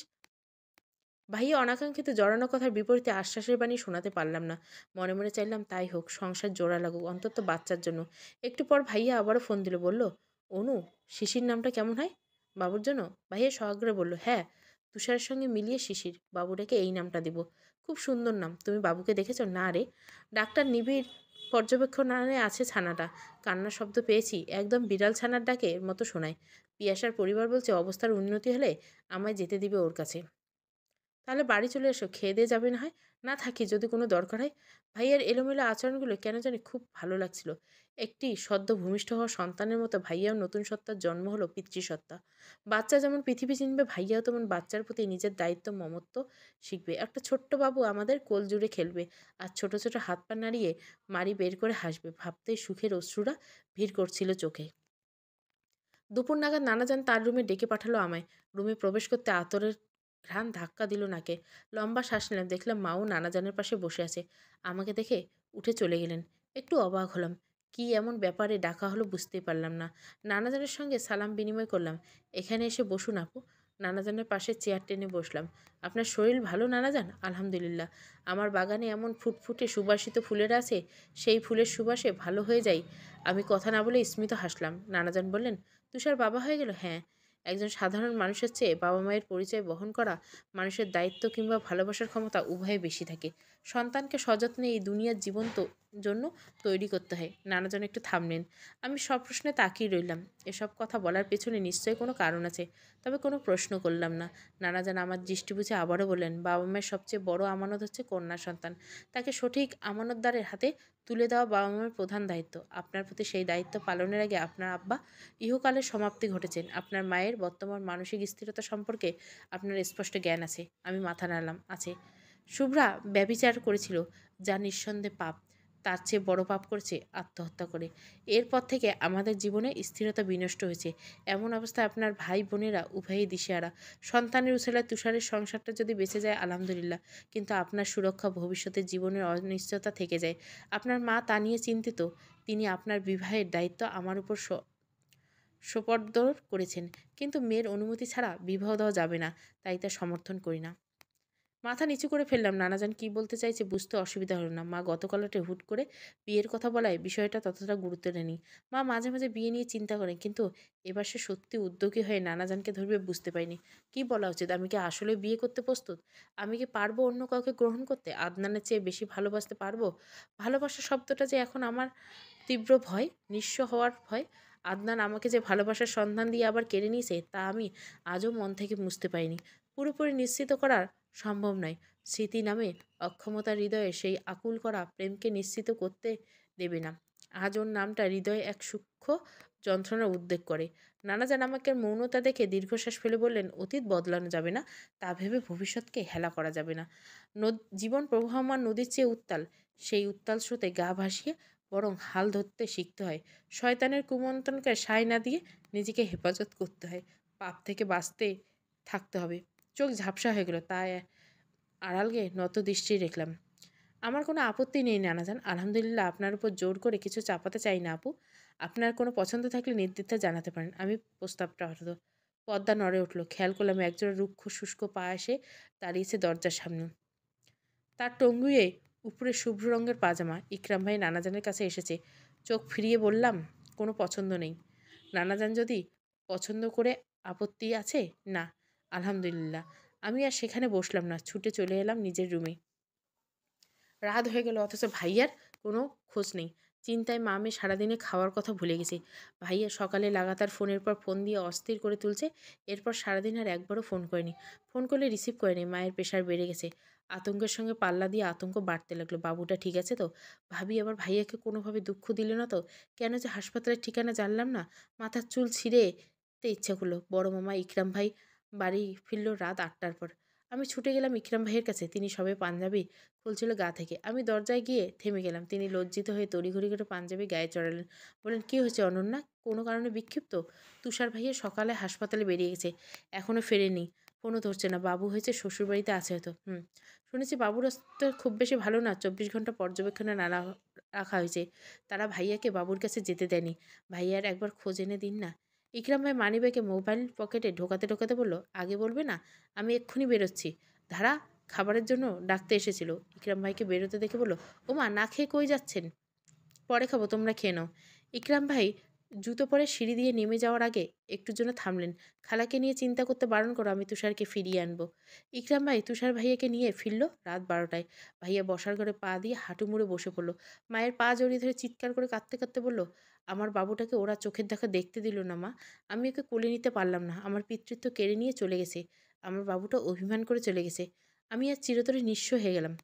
ভাইয়া অনাকাঙ্ক্ষিত জড়ানো কথার বিপরীতে আশ্বাসের বাণী শোনাতে পারলাম না। মনে মনে চাইলাম তাই হোক, সংসার জোড়া লাগুক, অন্তত বাচ্চার জন্য। একটু পর ভাইয়া আবারও ফোন দিল, বলল, অনু, শিশির নামটা কেমন হয় বাবুর জন্য? ভাইয়া সআগ্রহে বলল, হ্যাঁ, তুষারের সঙ্গে মিলিয়ে শিশির। বাবুটাকে এই নামটা দিব। খুব সুন্দর নাম। তুমি বাবুকে দেখেছ? না রে। ডাক্তার নিবিড় পর্যবেক্ষণে আছে ছানাটা। কান্নার শব্দ পেয়েছি, একদম বিড়াল ছানার ডাকের মতো শোনায়। পিয়াসার পরিবার বলছে অবস্থার উন্নতি হলে আমায় যেতে দিবে ওর কাছে। তাহলে বাড়ি চলে এসো, খেয়ে দিয়ে যাবে না হয়। না থাকি যদি কোনো দরকার হয়। ভাইয়ার এলোমেলো আচরণগুলো কেন জানি খুব ভালো লাগছিল। একটি সদ্য ভূমিষ্ঠ হওয়া সন্তানের মতো ভাইয়াও নতুন সত্তার জন্ম হলো, পিতৃসত্তা। বাচ্চা যেমন পৃথিবী চিনবে, ভাইয়াও তেমন বাচ্চার প্রতি নিজের দায়িত্ব মমত্ব শিখবে। একটা ছোট্ট বাবু আমাদের কোল জুড়ে খেলবে আর ছোট ছোট হাত পা নাড়িয়ে মাড়ি বের করে হাসবে। ভাবতেই সুখের অশ্রুরা ভিড় করছিল চোখে। দুপুর নাগাদ নানাজান তার রুমে ডেকে পাঠালো আমায়। রুমে প্রবেশ করতে আতরের ঘ্রাণ ধাক্কা দিল নাকে। লম্বা শ্বাস নিলাম, দেখলাম মাও নানাজানের পাশে বসে আছে। আমাকে দেখে উঠে চলে গেলেন। একটু অবাক হলাম। কি এমন ব্যাপারে ডাকা হলো বুঝতেই পারলাম না। নানাজানের সঙ্গে সালাম বিনিময় করলাম। এখানে এসে বসুন আপু। নানাজানের পাশে চেয়ার টেনে বসলাম। আপনার শরীর ভালো নানাজান? আলহামদুলিল্লাহ। আমার বাগানে এমন ফুটফুটে সুবাসিত ফুলের আছে, সেই ফুলের সুবাসে ভালো হয়ে যাই। আমি কথা না বলে স্মিত হাসলাম। নানাজান বললেন, তুষার বাবা হয়ে গেল? হ্যাঁ। একজন সাধারণ মানুষের চেয়ে বাবা মায়ের পরিচয় বহন করা মানুষের দায়িত্ব কিংবা ভালোবাসার ক্ষমতা উভয়ে বেশি থাকে। সন্তানকে সযত্নে এই দুনিয়ার জীবন জন্য তৈরি করতে হয়। নানাজন একটু থামলেন। আমি সব প্রশ্নে তাকিয়ে রইলাম। এসব কথা বলার পেছনে নিশ্চয়ই কোনো কারণ আছে, তবে কোনো প্রশ্ন করলাম না। নানাজান আমার দৃষ্টি বুঝে আবারও বললেন, বাবা মায়ের সবচেয়ে বড় আমানত হচ্ছে কন্যা সন্তান। তাকে সঠিক আমানতদারের হাতে তুলে দেওয়া বাবা মায়ের প্রধান দায়িত্ব। আপনার প্রতি সেই দায়িত্ব পালনের আগে আপনার আব্বা ইহকালের সমাপ্তি ঘটেছেন। আপনার মায়ের বর্তমান মানসিক স্থিরতা সম্পর্কে আপনার স্পষ্ট জ্ঞান আছে। আমি মাথা নাড়লাম। আছে। শুভ্রা ব্যভিচার করেছিল, যা নিঃসন্দেহে পাপ। তার চেয়ে বড় পাপ করেছে আত্মহত্যা করে। এরপর থেকে আমাদের জীবনে স্থিরতা বিনষ্ট হয়েছে। এমন অবস্থায় আপনার ভাই বোনেরা উভয়ই দিশেহারা। সন্তানের উছেলায় তুষারের সংসারটা যদি বেঁচে যায় আলহামদুলিল্লাহ, কিন্তু আপনার সুরক্ষা, ভবিষ্যতের জীবনের অনিশ্চয়তা থেকে যায়। আপনার মা তা নিয়ে চিন্তিত। তিনি আপনার বিবাহের দায়িত্ব আমার উপর সোপর্দ করেছেন, কিন্তু মেয়ের অনুমতি ছাড়া বিবাহ দেওয়া যাবে না, তাই তা সমর্থন করি না। মাথা নিচু করে ফেললাম। নানাজান কি বলতে চাইছে বুঝতে অসুবিধা হলো না। মা গতকালটে হুট করে বিয়ের কথা বলায় বিষয়টা ততটা গুরুত্ব নেয়নি। মা মাঝে মাঝে বিয়ে নিয়ে চিন্তা করেন, কিন্তু এবার সে সত্যি উদ্যোগী হয়ে নানাজানকে ধরবে বুঝতে পারিনি। কি বলা উচিত? আমি কি আসলে বিয়ে করতে প্রস্তুত? আমি কি পারবো অন্য কাউকে গ্রহণ করতে? আদনানের চেয়ে বেশি ভালোবাসতে পারবো? ভালোবাসা শব্দটা যে এখন আমার তীব্র ভয়, নিঃস্ব হওয়ার ভয়। আদনান আমাকে যে ভালোবাসার সন্ধান দিয়ে আবার কেড়ে নিয়েছে, তা আমি আজও মন থেকে মুছতে পারিনি। পুরোপুরি নিশ্চিত করার সম্ভব নয়। স্মৃতি নামে অক্ষমতা হৃদয়ে সেই আকুল করা প্রেমকে নিশ্চিত করতে দেবে না। আজ ওর নামটা হৃদয়ে এক সূক্ষ্ম যন্ত্রণার উদ্বেগ করে। নানাজান আমাকে মৌনতা দেখে দীর্ঘশ্বাস ফেলে বললেন, অতীত বদলানো যাবে না, তা ভেবে ভবিষ্যৎকে হেলা করা যাবে না। জীবন প্রবাহমান নদীর চেয়ে উত্তাল। সেই উত্তাল স্রোতে গা ভাসিয়ে বরং হাল ধরতে শিখতে হয়। শয়তানের কুমন্ত্রণকে সায় না দিয়ে নিজেকে হেফাজত করতে হয়। পাপ থেকে বাঁচতে থাকতে হবে। চোখ ঝাপসা হয়ে গেল, তাই আড়ালকে নত দৃষ্টি রাখলাম। আমার কোনো আপত্তি নেই নানাজান। আলহামদুলিল্লাহ, আপনার উপর জোর করে কিছু চাপাতে চাই না আপু। আপনার কোনো পছন্দ থাকলে নির্দ্বিধায় জানাতে পারেন। আমি প্রস্তাবটা হতো। পর্দা নড়ে উঠল। খেয়াল করলাম একজোড়া রুক্ষ শুষ্ক পা এসে দাঁড়িয়েছে দরজার সামনে। তার টঙ্গুয়ে উপরে শুভ্র রঙের পাজামা। ইকরাম ভাই নানাজানের কাছে এসেছে। চোখ ফিরিয়ে বললাম, কোনো পছন্দ নেই। নানাজান যদি পছন্দ করে আপত্তি আছে? না। আলহামদুলিল্লাহ। আমি আর সেখানে বসলাম না, ছুটে চলে এলাম নিজের রুমে। রাত হয়ে গেল, অথচ ভাইয়ার কোনো খোঁজ নেই। চিন্তায় মা আমি সারাদিনে খাওয়ার কথা ভুলে গেছি। ভাইয়া সকালে লাগাতার ফোনের পর ফোন দিয়ে অস্থির করে তুলছে। এরপর সারাদিন আর একবারও ফোন করেনি। ফোন করলে রিসিভ করেনি। মায়ের প্রেশার বেড়ে গেছে। আতঙ্কের সঙ্গে পাল্লা দিয়ে আতঙ্ক বাড়তে লাগলো। বাবুটা ঠিক আছে তো? ভাবি আবার ভাইয়াকে কোনোভাবে দুঃখ দিল না তো? কেন যে হাসপাতালের ঠিকানা জানলাম না? মাথার চুল ছিঁড়ে তে ইচ্ছা করলো। বড় মামা ইকরাম ভাই বাড়ি ফিরল রাত ৮টার পর। আমি ছুটে গেলাম ইকরাম ভাইয়ের কাছে। তিনি সবে পাঞ্জাবি খুলছিল গা থেকে। আমি দরজায় গিয়ে থেমে গেলাম। তিনি লজ্জিত হয়ে তড়িঘড়ি করে পাঞ্জাবি গায়ে চড়ালেন। বললেন, "কী হয়েছে অনন্যা? কোনো কারণে বিক্ষিপ্ত?" তুষার ভাইয়া সকালে হাসপাতালে বেরিয়ে গেছে। এখনো ফেরেনি। ফোনও ধরছে না। বাবু হয়েছে শ্বশুরবাড়িতে আছে হয়তো। হুম। শুনেছি বাবুর অবস্থা খুব বেশি ভালো না। ২৪ ঘন্টা পর্যবেক্ষণে না রাখা হয়েছে। তারা ভাইয়াকে বাবুর কাছে যেতে দেয়নি। ভাইয়ার একবার খোঁজ এনে দিন না। ইকরাম ভাই মানিব্যাগে মোবাইল পকেটে ঢোকাতে ঢোকাতে বলল, "আগে বলবে না? আমি এক্ষুনি বেরোচ্ছি।" ধারা খাবারের জন্য ডাকতে এসেছিল। ইকরাম ভাইকে বেরোতে দেখে বলল, "ওমা, না খেয়ে কই যাচ্ছেন?" "পরে খাবো, তোমরা খেয়ে নাও।" ইকরাম ভাই জুতো পরে সিঁড়ি দিয়ে নেমে যাওয়ার আগে একটুর জন্য থামলেন। "খালাকে নিয়ে চিন্তা করতে বারণ করো, আমি তুষারকে ফিরিয়ে আনবো।" ইকরাম ভাই তুষার ভাইয়াকে নিয়ে ফিরল রাত ১২টায়। ভাইয়া বসার ঘরে পা দিয়ে হাঁটু মুড়ে বসে পড়ল। মায়ের পা জড়িয়ে ধরে চিৎকার করে কাঁদতে কাঁদতে বলল, "আমার বাবুটাকে ওরা চোখের দেখা দেখতে দিল না মা। আমি ওকে কোলে নিতে পারলাম না। আমার পিতৃত্ব কেড়ে নিয়ে চলে গেছে। আমার বাবুটা অভিমান করে চলে গেছে। আমি আজ চিরতরে নিঃস্ব হয়ে গেলাম।"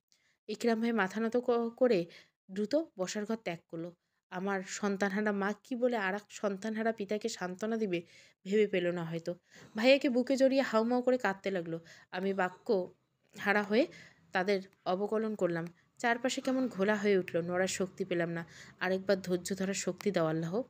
ইকরাম ভাই মাথা নত করে দ্রুত বসার ঘর ত্যাগ করল। আমার সন্তানহারা মা কি বলে আরেক সন্তানহারা পিতাকে সান্ত্বনা দিবে ভেবে পেল না হয়তো। ভাইয়াকে বুকে জড়িয়ে হাউমাউ করে কাঁদতে লাগলো। আমি বাক্য হারা হয়ে তাদের অবকলন করলাম। চারপাশে কেমন ঘোলা হয়ে উঠল। নড়ার শক্তি পেলাম না। আরেকবার ধৈর্য ধরার শক্তি দাও আল্লাহ।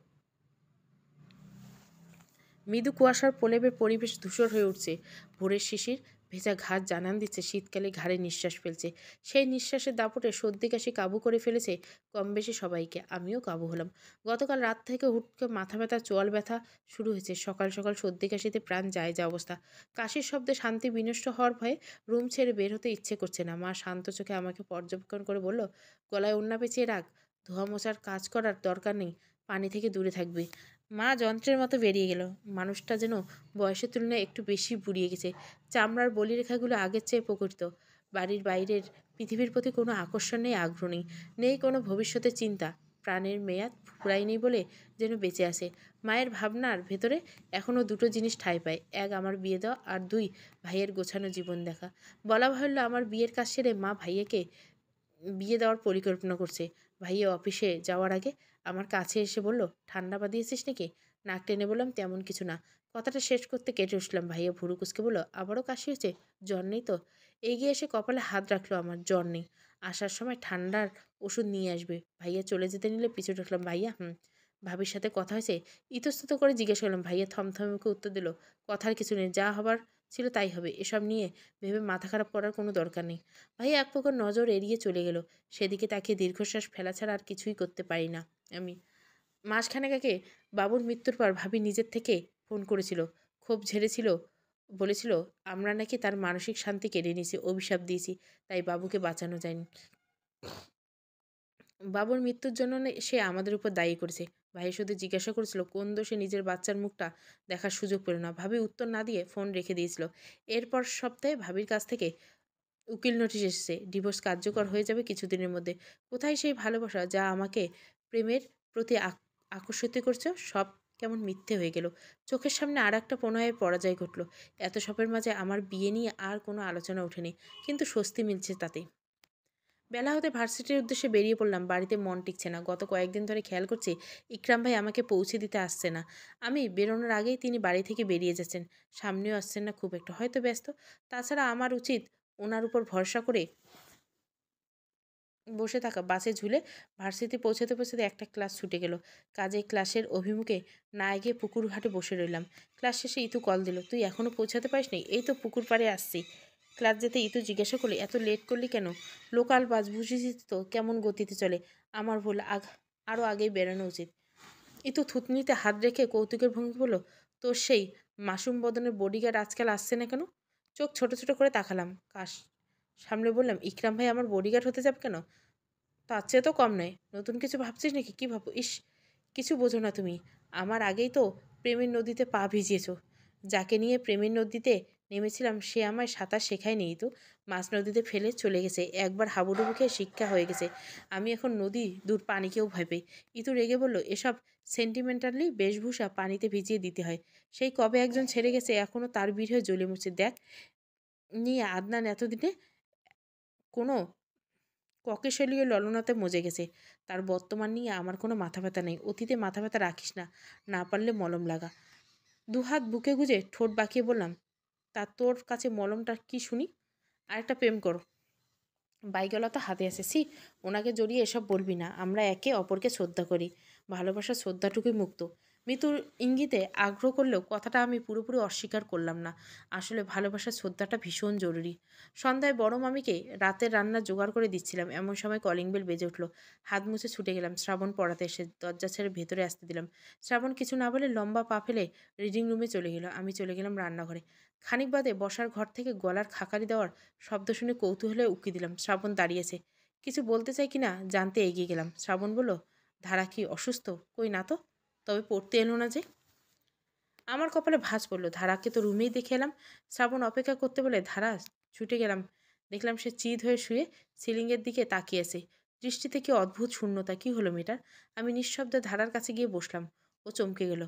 মৃদু কুয়াশার প্রলেপে পরিবেশ ধূসর হয়ে উঠছে। ভোরের শিশির ভেজা ঘাস জানান দিচ্ছে শীতকালে ঘাড়ে নিঃশ্বাস ফেলছে। সেই নিঃশ্বাসের দাপটে সর্দি কাশি কাবু করে ফেলেছে কম বেশি সবাইকে। আমিও কাবু হলাম। গতকাল রাত থেকে হুটকে মাথা ব্যথা, চোয়াল ব্যথা শুরু হয়েছে। সকাল সকাল সর্দি কাশিতে প্রাণ যায় যা অবস্থা। কাশির শব্দে শান্তি বিনষ্ট হওয়ার ভয়ে রুম ছেড়ে বের হতে ইচ্ছে করছে না। মা শান্ত চোখে আমাকে পর্যবেক্ষণ করে বলল, "গলায় ওড়না পেঁচিয়ে রাখ। ধোয়া মোছার কাজ করার দরকার নেই। পানি থেকে দূরে থাকবি।" মা যন্ত্রের মতো বেরিয়ে গেল। মানুষটা যেন বয়সের তুলনায় একটু বেশি বুড়িয়ে গেছে। চামড়ার বলিরেখাগুলো আগের চেয়ে প্রকৃত। বাড়ির বাইরের পৃথিবীর প্রতি কোনো আকর্ষণ নেই, আগ্রহ নেই। নেই কোনো ভবিষ্যতের চিন্তা। প্রাণের মেয়াদ ফুরায়নি বলে যেন বেঁচে আছে। মায়ের ভাবনার ভেতরে এখনও দুটো জিনিস ঠাঁই পায়। এক, আমার বিয়ে দেওয়া, আর দুই, ভাইয়ের গোছানো জীবন দেখা। বলা বাহুল্য, আমার বিয়ের কাজ সেরে মা ভাইয়াকে বিয়ে দেওয়ার পরিকল্পনা করছে। ভাইয়া অফিসে যাওয়ার আগে আমার কাছে এসে বলল, "ঠান্ডা বাদিয়েছিস নাকি?" নাক টেনে বললাম, "তেমন কিছু না।" কথাটা শেষ করতে কেটে উঠলাম। ভাইয়া ভুরু কুঁচকে বলল, "আবারও কাশি হয়েছে? জ্বর নেই তো?" এগিয়ে এসে কপালে হাত রাখলো আমার। জ্বর নেই। আসার সময় ঠান্ডার ওষুধ নিয়ে আসবে। ভাইয়া চলে যেতে নিলে পিছু ঢুকলাম। "ভাইয়া, হুম, ভাবির সাথে কথা হয়েছে?" ইতস্তত করে জিজ্ঞেস করলাম। ভাইয়া থমথমে মুখে উত্তর দিল, "কথার কিছু নেই। যা হবার ছিল তাই হবে। এসব নিয়ে ভেবে মাথা খারাপ করার কোনো দরকার নেই।" ভাইয়া এক প্রকার নজর এড়িয়ে চলে গেল। সেদিকে তাকিয়ে দীর্ঘশ্বাস ফেলা ছাড়া আর কিছুই করতে পারি না আমি। মাসখানেক আগে বাবুর মৃত্যুর পর ভাবি নিজের থেকে ফোন করেছিল। ক্ষোভ ঝেড়েছিল। বলেছিল আমরা নাকি তার মানসিক শান্তি কেড়ে নিয়েছি, অভিশাপ দিয়েছি। তাই বাবুকে বাঁচানো যায়নি। বাবুর মৃত্যুর জন্য সে আমাদের উপর দায়ী করেছে। ভাই শুধু জিজ্ঞাসা করেছিল কোন দোষে নিজের বাচ্চার মুখটা দেখার সুযোগ পেল না। ভাবি উত্তর না দিয়ে ফোন রেখে দিয়েছিল। এরপর সপ্তাহে ভাবির কাছ থেকে উকিল নোটিশ এসেছে। ডিভোর্স কার্যকর হয়ে যাবে কিছুদিনের মধ্যে। কোথায় সেই ভালোবাসা যা আমাকে প্রেমের প্রতি আকর্ষিত করছে? সব কেমন মিথ্যে হয়ে গেল। চোখের সামনে আর একটা প্রণয়ের পরাজয় ঘটল। এত সবের মাঝে আমার বিয়ে নিয়ে আর কোনো আলোচনা ওঠেনি। কিন্তু স্বস্তি মিলছে তাতে। বেলা হতে ভার্সিটির উদ্দেশ্যে বেরিয়ে পড়লাম। বাড়িতে মন টিকছে না। গত কয়েকদিন ধরে খেয়াল করছি ইকরাম ভাই আমাকে পৌঁছে দিতে আসছে না। আমি বেরোনোর আগেই তিনি বাড়ি থেকে বেরিয়ে যাচ্ছেন। সামনেও আসছেন না খুব একটা, হয়তো ব্যস্ত। তাছাড়া আমার উচিত ওনার উপর ভরসা করে বসে থাকা। বাসে ঝুলে ভার্সিটি পৌঁছাতে পৌঁছাতে একটা ক্লাস ছুটে গেল। কাজে ক্লাসের অভিমুখে না এগিয়ে পুকুর ঘাটে বসে রইলাম। ক্লাস শেষে ইতু কল দিল, "তুই এখনও পৌঁছাতে পারিসনি?" "এই তো পুকুর পাড়ে আসছি।" ক্লাস যেতে ইতু জিজ্ঞাসা করলে, "এত লেট করলি কেন?" "লোকাল বাস, বুঝেছিস তো কেমন গতিতে চলে। আমার ভুল, আরও আগেই বেরোনো উচিত।" ইতু থুতনিতে হাত রেখে কৌতুকের ভঙ্গি বলল, "তোর সেই মাসুম বদনের বডিগার্ড আজকাল আসছে না কেন?" চোখ ছোট ছোট করে তাকালাম। সামলে বললাম, "ইকরাম ভাই আমার বডিগার্ড হতে যাবে কেন? তার চেয়ে তো কম নয়। নতুন কিছু ভাবছিস নাকি? কি ভাবো? ইস, কিছু বোঝো না তুমি। আমার আগেই তো প্রেমের নদীতে পা ভিজিয়েছ। যাকে নিয়ে প্রেমের নদীতে নেমেছিলাম সে আমায় সাঁতার শেখায়নি। তো মাছ নদীতে ফেলে চলে গেছে, একবার হাবুডুবু খেয়ে শিক্ষা হয়ে গেছে। আমি এখন নদী দূর পানিকেও ভয় পাই। ইতু রেগে বলল, এসব সেন্টিমেন্টালি বেশভূষা পানিতে ভিজিয়ে দিতে হয়। সেই কবে একজন ছেড়ে গেছে, এখনো তার বিরহে জ্বলে মরছে। দেখ নিয়ে আদনান এতদিনে কোনো ককেশলীয় ললনাতে মজে গেছে। তার বর্তমান নিয়ে আমার কোনো মাথা ব্যথা নেই। অতীতে মাথা ব্যথা রাখিস না, না পারলে মলম লাগা। দুহাত বুকে গুজে ঠোঁট বাঁকিয়ে বললাম, তা তোর কাছে মলমটা কি শুনি? আরেকটা প্রেম করো, বাইকওয়ালা তো হাতে আছে। ওনাকে জড়িয়ে এসব বলবি না। আমরা একে অপরকে শ্রদ্ধা করি, ভালোবাসার শ্রদ্ধাটুকুই মুক্ত। মৃত্যুর ইঙ্গিতে আগ্রহ করলেও কথাটা আমি পুরোপুরি অস্বীকার করলাম না। আসলে ভালোবাসার শ্রদ্ধাটা ভীষণ জরুরি। সন্ধ্যায় বড় মামিকে রাতের রান্না জোগাড় করে দিচ্ছিলাম, এমন সময় কলিং বেল বেজে উঠলো। হাত মুছে ছুটে গেলাম। শ্রাবণ পড়াতে এসে দরজা ছেড়ে ভেতরে আসতে দিলাম। শ্রাবণ কিছু না বলে লম্বা পা ফেলে রিডিং রুমে চলে গেল। আমি চলে গেলাম রান্নাঘরে। খানিক বাদে বসার ঘর থেকে গলার খাকারি দেওয়ার শব্দ শুনে কৌতূহলে উকি দিলাম। শ্রাবণ দাঁড়িয়েছে, কিছু বলতে চাই কিনা জানতে এগিয়ে গেলাম। শ্রাবণ বলল, ধারা কি অসুস্থ? কই না তো। তবে পড়তে এলো না যে? আমার কপালে ভাঁজ পড়ল। ধারাকে তো রুমেই দেখে এলাম। শ্রাবণ অপেক্ষা করতে বলে ধারা ছুটে গেলাম। দেখলাম সে চিত হয়ে শুয়ে সিলিংয়ের দিকে তাকিয়েছে। দৃষ্টিতে কি অদ্ভুত শূন্যতা। কি হলো মেয়েটার? আমি নিঃশব্দে ধারার কাছে গিয়ে বসলাম। ও চমকে গেল।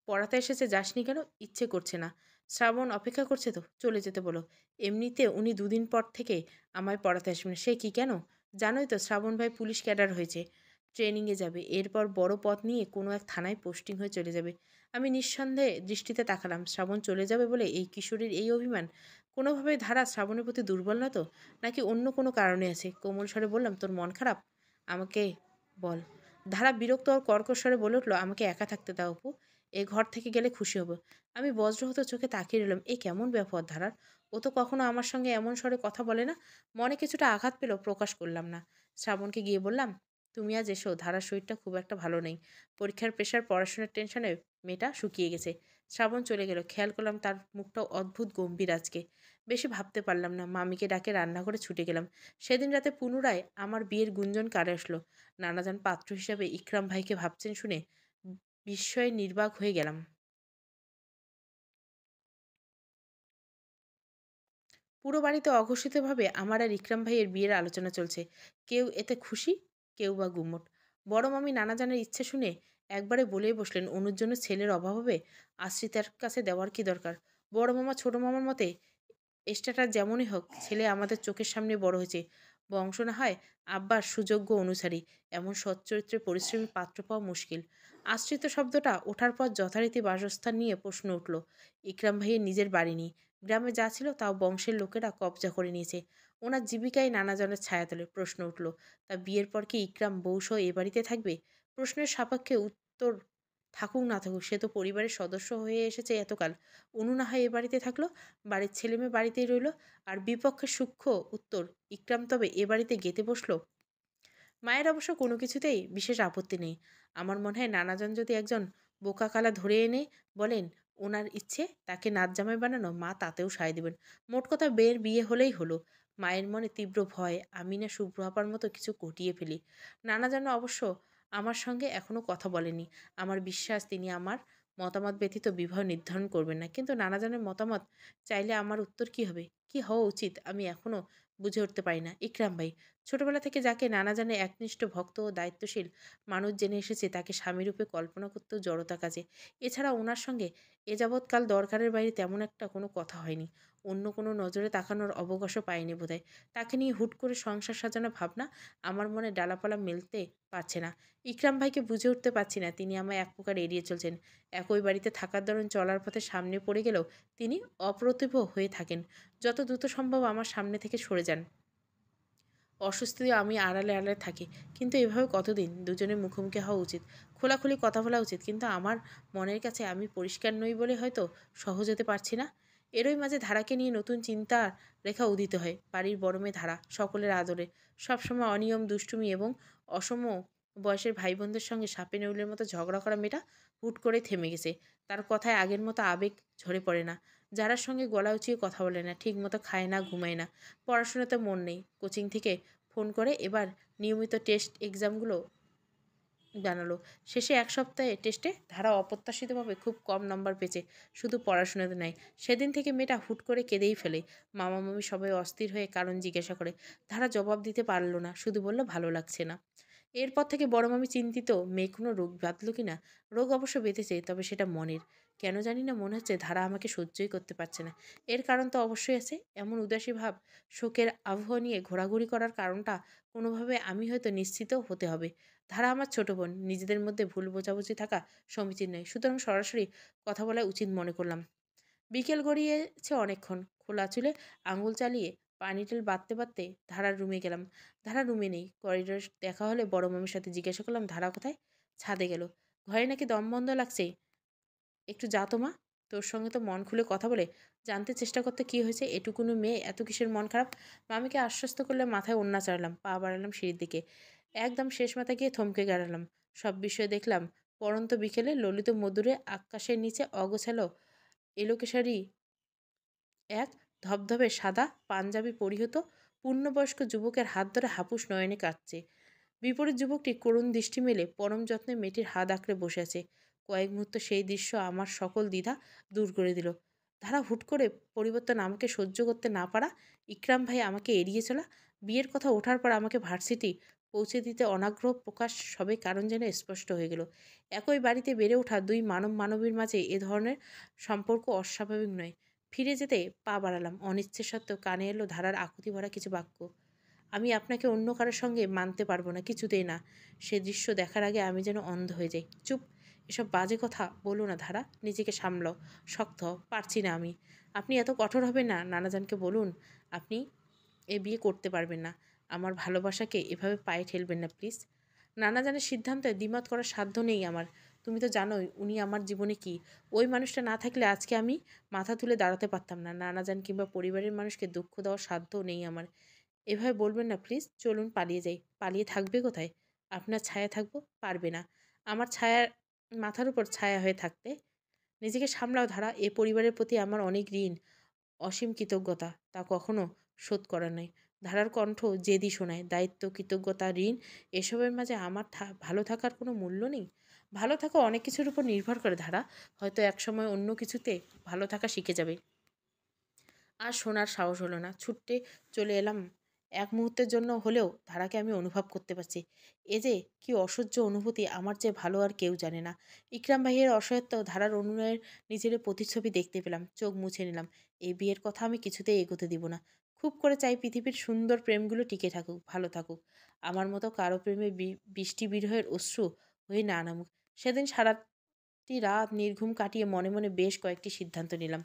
পড়াতে এসেছে, যাসনি কেন? ইচ্ছে করছে না। শ্রাবণ অপেক্ষা করছে তো, চলে যেতে বলো। এমনিতে উনি দুদিন পর থেকে আমায় পড়াতে আসবেন। সে কি কেন? জানোই তো শ্রাবণ ভাই পুলিশ ক্যাডার হয়েছে, ট্রেনিংয়ে যাবে, এরপর বড় পদ নিয়ে কোনো এক থানায় পোস্টিং হয়ে চলে যাবে। আমি নিঃসন্দেহে দৃষ্টিতে তাকালাম। শ্রাবণ চলে যাবে বলে এই কিশোরীর এই অভিমান? কোনোভাবে ধারা শ্রাবণের প্রতি দুর্বল না তো? নাকি অন্য কোনো কারণে আছে? কোমল স্বরে বললাম, তোর মন খারাপ? আমাকে বল। ধারা বিরক্ত ও কর্কশ স্বরে বলে উঠল, আমাকে একা থাকতে দাও অপু, এ ঘর থেকে গেলে খুশি হব। আমি বজ্রহত চোখে তাকিয়ে রইলাম। এ কেমন ব্যবহার ধারার? ও তো কখনো আমার সঙ্গে এমন স্বরে কথা বলে না। মনে কিছুটা আঘাত পেলেও প্রকাশ করলাম না। শ্রাবণকে গিয়ে বললাম, তুমি আজ এসো, ধারার শরীরটা খুব একটা ভালো নেই। পরীক্ষার প্রেশার, পড়াশোনার টেনশনে মেয়েটা শুকিয়ে গেছে। শ্রাবণ চলে গেল। খেয়াল করলাম তার মুখটা অদ্ভুত গম্ভীর আজকে। বেশি ভাবতে পারলাম না। মামিকে ডাকে রান্নাঘরে ছুটে গেলাম। সেদিন রাতে পুনরায় আমার বিয়ের গুঞ্জন কারে আসলো। নানাজান পাত্র হিসাবে ইকরাম ভাইকে ভাবছেন শুনে বিস্ময়ে নির্বাক হয়ে গেলাম। পুরো বাড়িতে অঘোষিতভাবে আমার আর ইকরাম ভাইয়ের বিয়ের আলোচনা চলছে। কেউ এতে খুশি, কেউ বা গুমোট। বড় মামি নানাজানের ইচ্ছে শুনে একবারে বলেই বসলেন, অনুর জন্য ছেলের অভাব হবে, আশ্রিতার কাছে দেওয়ার কি দরকার। বড় মামা ছোট মামার মতে স্ট্যাটাস যেমনই হোক, ছেলে আমাদের চোখের সামনে বড় হয়েছে। বংশ না হয় আব্বার সুযোগ্য অনুসারী, এমন সচ্চরিত্রের পরিশ্রমী পাত্র পাওয়া মুশকিল। আশ্রিত শব্দটা ওঠার পর যথারীতি বাসস্থান নিয়ে প্রশ্ন উঠল। ইকরাম ভাইয়ের নিজের বাড়ি নেই। গ্রামে যা ছিল তাও বংশের লোকেরা কবজা করে নিয়েছে। ওনার জীবিকায় নানাজনের ছায়াতলে। প্রশ্ন উঠল, তা বিয়ের পর কি ইকরাম বউসহ এ বাড়িতে থাকবে? প্রশ্নের সাপেক্ষে উত্তর থাকুক না থাকুক, সে তো পরিবারের সদস্য হয়ে এসেছে এতকাল। অনু না হয় এ বাড়িতে থাকলো, বাড়ির ছেলেমেয়ে বাড়িতেই রইল। আর বিপক্ষের সূক্ষ্ম উত্তর, ইকরাম তবে এ বাড়িতে গেতে বসলো। মায়ের অবশ্য কোনো কিছুতেই বিশেষ আপত্তি নেই। আমার মনে হয় নানাজন যদি একজন বোকা কালা ধরে এনে বলেন ওনার ইচ্ছে তাকে নাচ জামাই বানানো, মা তাতেও সায় দিবেন। মোট কথা বের বিয়ে হলেই হলো। মায়ের মনে তীব্র ভয় আমি না শুভ্র আপার মতো কিছু ঘটিয়ে ফেলি। নানাজন অবশ্য আমার সঙ্গে এখনো কথা বলেনি। আমার বিশ্বাস তিনি আমার মতামত ব্যতীত বিবাহ নির্ধারণ করবেন না। কিন্তু নানাজনের মতামত চাইলে আমার উত্তর কি হবে, কি হওয়া উচিত, আমি এখনো বুঝে উঠতে পারি না। ইকরাম ভাই ছোটবেলা থেকে যাকে নানা জানে একনিষ্ঠ ভক্ত ও দায়িত্বশীল মানুষ জেনে এসেছে, তাকে স্বামীরূপে কল্পনা করতেও জড়তা কাজে। এছাড়া ওনার সঙ্গে এ যাবৎকাল দরকারের বাইরে তেমন একটা কোনো কথা হয়নি। অন্য কোনো নজরে তাকানোর অবকাশও পাইনি বোধহয়। তাকে নিয়ে হুট করে সংসার সাজানো ভাবনা আমার মনে ডালাপালা মেলতে পারছে না। ইকরাম ভাইকে বুঝে উঠতে পারছি না তিনি আমায় এক প্রকার এড়িয়ে চলছেন। একই বাড়িতে থাকার দরুন চলার পথে সামনে পড়ে গেলেও তিনি অপ্রতিভ হয়ে থাকেন। যত দ্রুত সম্ভব আমার সামনে থেকে সরে যান। অস্বস্তিতে আমি আড়ালে আড়ালে থাকি। কিন্তু এভাবে কতদিন? দুজনের মুখোমুখি হওয়া উচিত, খোলাখুলি কথা বলা উচিত। কিন্তু আমার মনের কাছে আমি পরিষ্কার নই বলে হয়তো সহজ হতে পারছি না। এরই মাঝে ধারাকে নিয়ে নতুন চিন্তার রেখা উদিত হয়। বাড়ির বড় মেয়ে ধারা, সকলের আদরে, সবসময় অনিয়ম দুষ্টুমি এবং অসম বয়সের ভাই বোনদের সঙ্গে সাপে নেউলের মতো ঝগড়া করা মেয়েটা হুট করে থেমে গেছে। তার কথায় আগের মতো আবেগ ঝরে পড়ে না। যারার সঙ্গে গলা উঁচিয়ে কথা বলে না, ঠিক মতো খায় না, ঘুমায় না। পড়াশোনাতে মন নেই। কোচিং থেকে ফোন করে এবার নিয়মিত টেস্ট এক্সামগুলো জানালো। শেষে ১ সপ্তাহে টেস্টে ধারা অপ্রত্যাশিতভাবে খুব কম নম্বর পেয়েছে, শুধু পড়াশোনাতে নয়। সেদিন থেকে মেয়েটা হুট করে কেঁদেই ফেলে। মামা-মামি সবাই অস্থির হয়ে কারণ জিজ্ঞাসা করে। ধারা জবাব দিতে পারল না, শুধু বলল, "ভালো লাগছে না।" এরপর থেকে বড় মামি চিন্তিত, মেয়ে কোনো রোগ বাঁধল কিনা। রোগ অবশ্য বেঁধেছে, তবে সেটা মনের। কেন জানি না মনে হচ্ছে ধারা আমাকে সহ্যই করতে পারছে না। এর কারণ তো অবশ্যই আছে। এমন উদাসী ভাব, শোকের আবহাওয়া নিয়ে ঘোরাঘুরি করার কারণটা কোনোভাবে আমি হয়তো নিশ্চিত হতে হবে। ধারা আমার ছোট বোন, নিজেদের মধ্যে ভুল বোঝাবুঝি থাকা সমীচীন নয়, সুতরাং সরাসরি কথা বলা উচিত মনে করলাম। বিকেল গড়িয়েছে অনেকক্ষণ। খোলা চুলে আঙুল চালিয়ে পানি তেল বাঁধতে বাঁধতে ধারার রুমে গেলাম। ধারা রুমে নেই। করিডোরে দেখা হলে বড় মামির সাথে জিজ্ঞাসা করলাম, "ধারা কোথায়?" "ছাদে গেল।" "ঘরে নাকি দম বন্ধ লাগছে, একটু যা তো মা। তোর সঙ্গে তো মন খুলে কথা বলে জানতে চেষ্টা করতে কি হয়েছে। এটুকুনো মেয়ে, এত কিসের মন খারাপ?" মামিকে আশ্বস্ত করলে মাথায় ওড়না চাড়লাম, পা বাড়ালাম সিঁড়ির দিকে। একদম শেষ মাথায় গিয়ে থমকে গেলাম। সব বিষয়ে দেখলাম পড়ন্ত বিকেলে ললিত মধুরে আকাশের নিচে অগোছালো এলোকেশারি এক ধবধবে সাদা পাঞ্জাবি পরিহিত পূর্ণবয়স্ক যুবকের হাত ধরে হাপুস নয়নে কাঁদছে। বিপরীত যুবকটি করুণ দৃষ্টি মেলে পরম যত্নে মেয়েটির হাত আঁকড়ে বসে আছে। কয়েক মুহূর্ত সেই দৃশ্য আমার সকল দ্বিধা দূর করে দিল। ধারা হুট করে পরিবর্তন, আমাকে সহ্য করতে না পারা, ইকরাম ভাই আমাকে এড়িয়ে চলা, বিয়ের কথা ওঠার পর আমাকে ভার্সিটি পৌঁছে দিতে অনাগ্রহ প্রকাশ, সবই কারণ যেন স্পষ্ট হয়ে গেল। একই বাড়িতে বেড়ে ওঠা দুই মানব মানবীর মাঝে এ ধরনের সম্পর্ক অস্বাভাবিক নয়। ফিরে যেতে পা বাড়ালাম। অনিচ্ছে সত্ত্বেও কানে এলো ধারার আকুতি ভরা কিছু বাক্য। "আমি আপনাকে অন্য কারোর সঙ্গে মানতে পারবো না, কিছুতেই না।" সে দৃশ্য দেখার আগে আমি যেন অন্ধ হয়ে যাই। "চুপ! এসব বাজে কথা বলো না ধারা, নিজেকে সামলাও। শক্ত হও, পারছি না আমি।" "আপনি এত কঠোর হবেন না, নানাজানকে বলুন আপনি এ বিয়ে করতে পারবেন না। আমার ভালোবাসাকে এভাবে পায়ে ঠেলবেন না প্লিজ।" নানাজানের সিদ্ধান্তে দ্বিমত করার সাধ্য নেই আমার। তুমি তো জানোই উনি আমার জীবনে কি। ওই মানুষটা না থাকলে আজকে আমি মাথা তুলে দাঁড়াতে পারতাম না। নানাজান কিংবা পরিবারের মানুষকে দুঃখ দেওয়ার সাধ্যও নেই আমার। এভাবে বলবেন না প্লিজ। চলুন পালিয়ে যাই। পালিয়ে থাকবে কোথায়? আপনার ছায়া থাকবো? পারবে না। আমার ছায়ার মাথার উপর ছায়া হয়ে থাকতে। নিজেকে সামলাও ধারা। এ পরিবারের প্রতি আমার অনেক ঋণ, অসীম কৃতজ্ঞতা। তা কখনো শোধ করার নয়। ধারার কণ্ঠ জেদি শোনায়। দায়িত্ব, কৃতজ্ঞতা, ঋণ, এসবের মাঝে আমার ভালো থাকার কোনো মূল্য নেই? ভালো থাকা অনেক কিছুর উপর নির্ভর করে ধারা। হয়তো একসময় অন্য কিছুতে ভালো থাকা শিখে যাবে। আর শোনার সাহস হলো না। ছুটে চলে এলাম। এক মুহূর্তের জন্য হলেও ধারাকে আমি অনুভব করতে পারছি। এ যে কি অসহ্য অনুভূতি, আমার চেয়ে ভালো আর কেউ জানে না। ইকরাম ভাইয়ের অসহায়ত্ব, ধারার অনুনয়ের নিজের প্রতিচ্ছবি দেখতে পেলাম। চোখ মুছে নিলাম। এই বিয়ের কথা আমি কিছুতেই এগোতে দিব না। খুব করে চাই পৃথিবীর সুন্দর প্রেমগুলো টিকে থাকুক, ভালো থাকুক। আমার মতো কারো প্রেমে বৃষ্টি বিরহের অশ্রু হয়ে না নামুক। সেদিন সারাটি রাত নির্ঘুম কাটিয়ে মনে মনে বেশ কয়েকটি সিদ্ধান্ত নিলাম।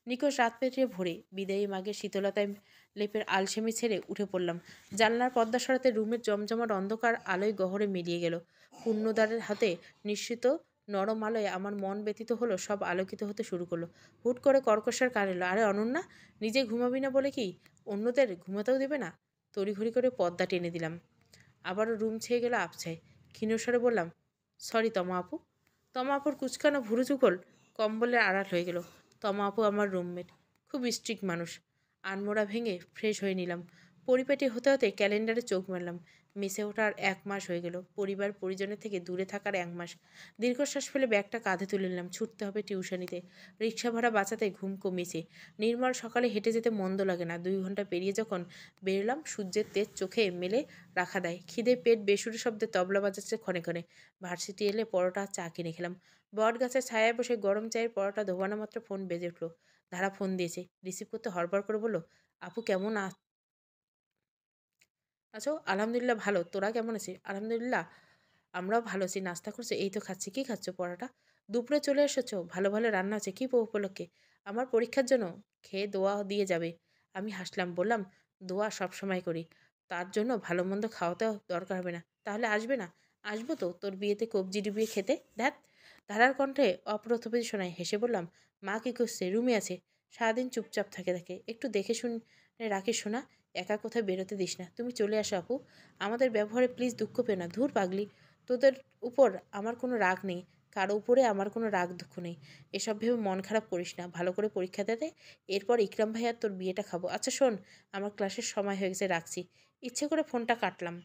নিখোঁজ রাত পেরিয়ে ভোরে বিদায়ী মাঘের শীতলতায় লেপের আলসেমি ছেড়ে উঠে পড়লাম। জানলার পর্দা সরাতে রুমের জমজমাট অন্ধকার আলোয় গহরে মিলিয়ে গেল। পূর্ণদ্বারের হাতে নিশ্চিত নরম আলোয় আমার মন ব্যতীত হলো সব আলোকিত হতে শুরু করলো। হুট করে কর্কশের কান এলো, "আরে অনন্যা, নিজে ঘুমাবি না বলে কি অন্যদের ঘুমাতেও দেবে না?" তড়িঘড়ি করে পর্দা টেনে দিলাম। আবারও রুম ছেয়ে গেল আবছায়। ক্ষীণস্বরে বললাম, "সরি তমা আপু।" তমা আপুর কুচকানো ভুরু যুগল কম্বলের আড়াল হয়ে গেল। তমা আপু আমার রুমমেট, খুব স্ট্রিক্ট মানুষ। আনমোড়া ভেঙে ফ্রেশ হয়ে নিলাম। পরিপাটি হতে হতে ক্যালেন্ডারে চোখ মারলাম। মেসে ওঠার 1 মাস হয়ে গেল। পরিবার পরিজনের থেকে দূরে থাকার 1 মাস। দীর্ঘশ্বাস ফেলে ব্যাগটা কাঁধে তুলে নিলাম। ছুটতে হবে টিউশনিতে। রিক্সা ভাড়া বাঁচাতে ঘুম কমিয়েছে। নির্মল সকালে হেঁটে যেতে মন্দ লাগে না। 2 ঘন্টা পেরিয়ে যখন বেরোলাম, সূর্যের তেজ চোখে মেলে রাখা দেয়। খিদে পেট বেসুরে শব্দে তবলা বাজাচ্ছে ক্ষণে ক্ষণে। ভার্সিটি এলে পরোটা চা কিনে খেলাম। বট গাছের ছায়ায় বসে গরম চায়ের পরোটা ধোবানো মাত্র ফোন বেজে উঠল। ধারা ফোন দিয়েছে। রিসিভ করতে হড়বড় করে বলল, "আপু কেমন আছো?" "আলহামদুলিল্লাহ ভালো। তোরা কেমন আছিস?" "আলহামদুলিল্লাহ আমরাও ভালো আছি। নাস্তা করছো?" "এই তো খাচ্ছি।" "কি খাচ্ছ?" "পরোটা।" "দুপুরে চলে এসেছো? ভালো ভালো রান্না আছে। কি উপলক্ষে?" "আমার পরীক্ষার জন্য। খেয়ে দোয়া দিয়ে যাবে।" আমি হাসলাম, বললাম, "দোয়া সবসময় করি। তার জন্য ভালো মন্দ খাওয়াতেও দরকার হবে না। তাহলে আসবে না?" "আসবো তো, তোর বিয়েতে কবজি ডুবিয়ে খেতে।" "ধ্যাৎ।" ধারার কণ্ঠে অপ্রতিভ শোনায়। হেসে বললাম, "মা কি করছে?" "রুমে আছে। সারাদিন চুপচাপ থাকে। একটু দেখে শুনে রাখিস শোনা। একা কোথাও বেরোতে দিস না। তুমি চলে আসো আপু। আমাদের ব্যবহারে প্লিজ দুঃখ পেও না।" "ধুর পাগলি, তোদের উপর আমার কোনো রাগ নেই। কারো উপরে আমার কোনো রাগ দুঃখ নেই। এসব ভেবে মন খারাপ করিস না। ভালো করে পরীক্ষা দে। এরপর ইকরাম ভাই আর তোর বিয়েটা খাবো। আচ্ছা শোন, আমার ক্লাসের সময় হয়ে গেছে, রাখছি।" ইচ্ছে করে ফোনটা কাটলাম।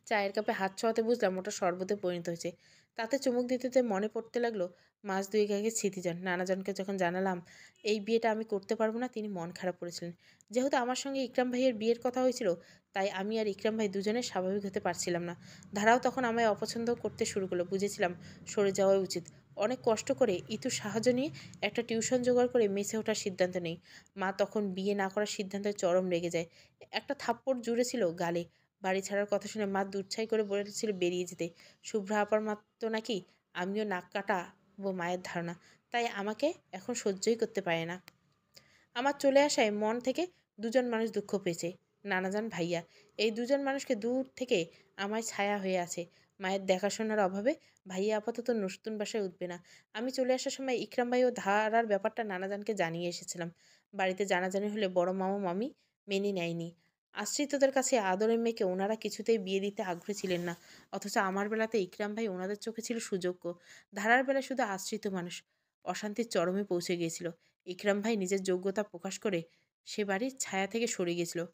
চায়ের কাপে হাত ছোঁয়াতে বুঝলাম ওটা শরবতে পরিণত হয়েছে। তাতে চুমুক দিতে দিতে মনে পড়তে লাগলো মাস দুয়েক আগে স্মৃতিজান নানাজনকে যখন জানালাম এই বিয়েটা আমি করতে পারবো না, তিনি মন খারাপ করেছিলেন। যেহেতু আমার সঙ্গে ইকরাম ভাইয়ের বিয়ের কথা হয়েছিল, তাই আমি আর ইকরাম ভাই দুজনে স্বাভাবিক হতে পারছিলাম না। ধারাও তখন আমায় অপছন্দ করতে শুরু করলো। বুঝেছিলাম সরে যাওয়াই উচিত। অনেক কষ্ট করে ইতুর সাহায্য নিয়ে একটা টিউশন জোগাড় করে মেসে ওঠার সিদ্ধান্ত নেই। মা তখন বিয়ে না করার সিদ্ধান্তে চরম রেগে যায়। একটা থাপ্পড় জুড়েছিল গালে। বাড়ি ছাড়ার কথা শুনে মা দুচ্ছাই করে বলেছিল বেরিয়ে যেতে। শুভ্রা আপার মতো নাকি আমিও নাক কাটাবো মায়ের ধারণা। তাই আমাকে এখন সহ্যই করতে পারে না। আমার চলে আসায় মন থেকে দুজন মানুষ দুঃখ পেয়েছে। নানাজান ভাইয়া। এই দুজন মানুষকে দূর থেকে আমায় ছায়া হয়ে আছে। মায়ের দেখাশোনার অভাবে ভাইয়া আপাতত নতুন বাসায় উঠবে না। আমি চলে আসার সময় ইকরাম ভাই ও ধারার ব্যাপারটা নানাজানকে জানিয়ে এসেছিলাম। বাড়িতে জানাজানি হলে বড় মামা মামি মেনে নেয়নি। আশ্রিতদের কাছে আদরের মেয়েকে ওনারা কিছুতেই বিয়ে দিতে আগ্রহী ছিলেন না। অথচ আমার বেলাতে ইকরাম ভাই ওনাদের চোখে ছিল সুযোগ্য। ধারার বেলায় শুধু আশ্রিত মানুষ। অশান্তির চরমে পৌঁছে গিয়েছিল। ইকরাম ভাই নিজের যোগ্যতা প্রকাশ করে সে বাড়ির ছায়া থেকে সরে গিয়েছিল।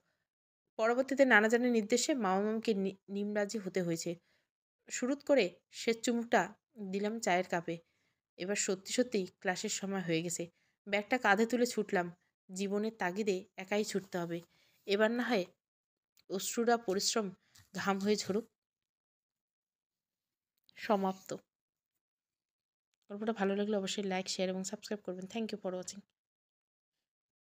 পরবর্তীতে নানাজানের নির্দেশে মামা মামিকে নিমরাজি হতে হয়েছে। শুরুত করে শেষ চুমুকটা দিলাম চায়ের কাপে। এবার সত্যি সত্যি ক্লাসের সময় হয়ে গেছে। ব্যাগটা কাঁধে তুলে ছুটলাম। জীবনের তাগিদে একাই ছুটতে হবে। এবার না হয় অশ্রুরা পরিশ্রম ঘাম হয়ে ঝরুক। সমাপ্ত। গল্পটা ভালো লাগলে অবশ্যই লাইক, শেয়ার এবং সাবস্ক্রাইব করবেন। Thank you for watching.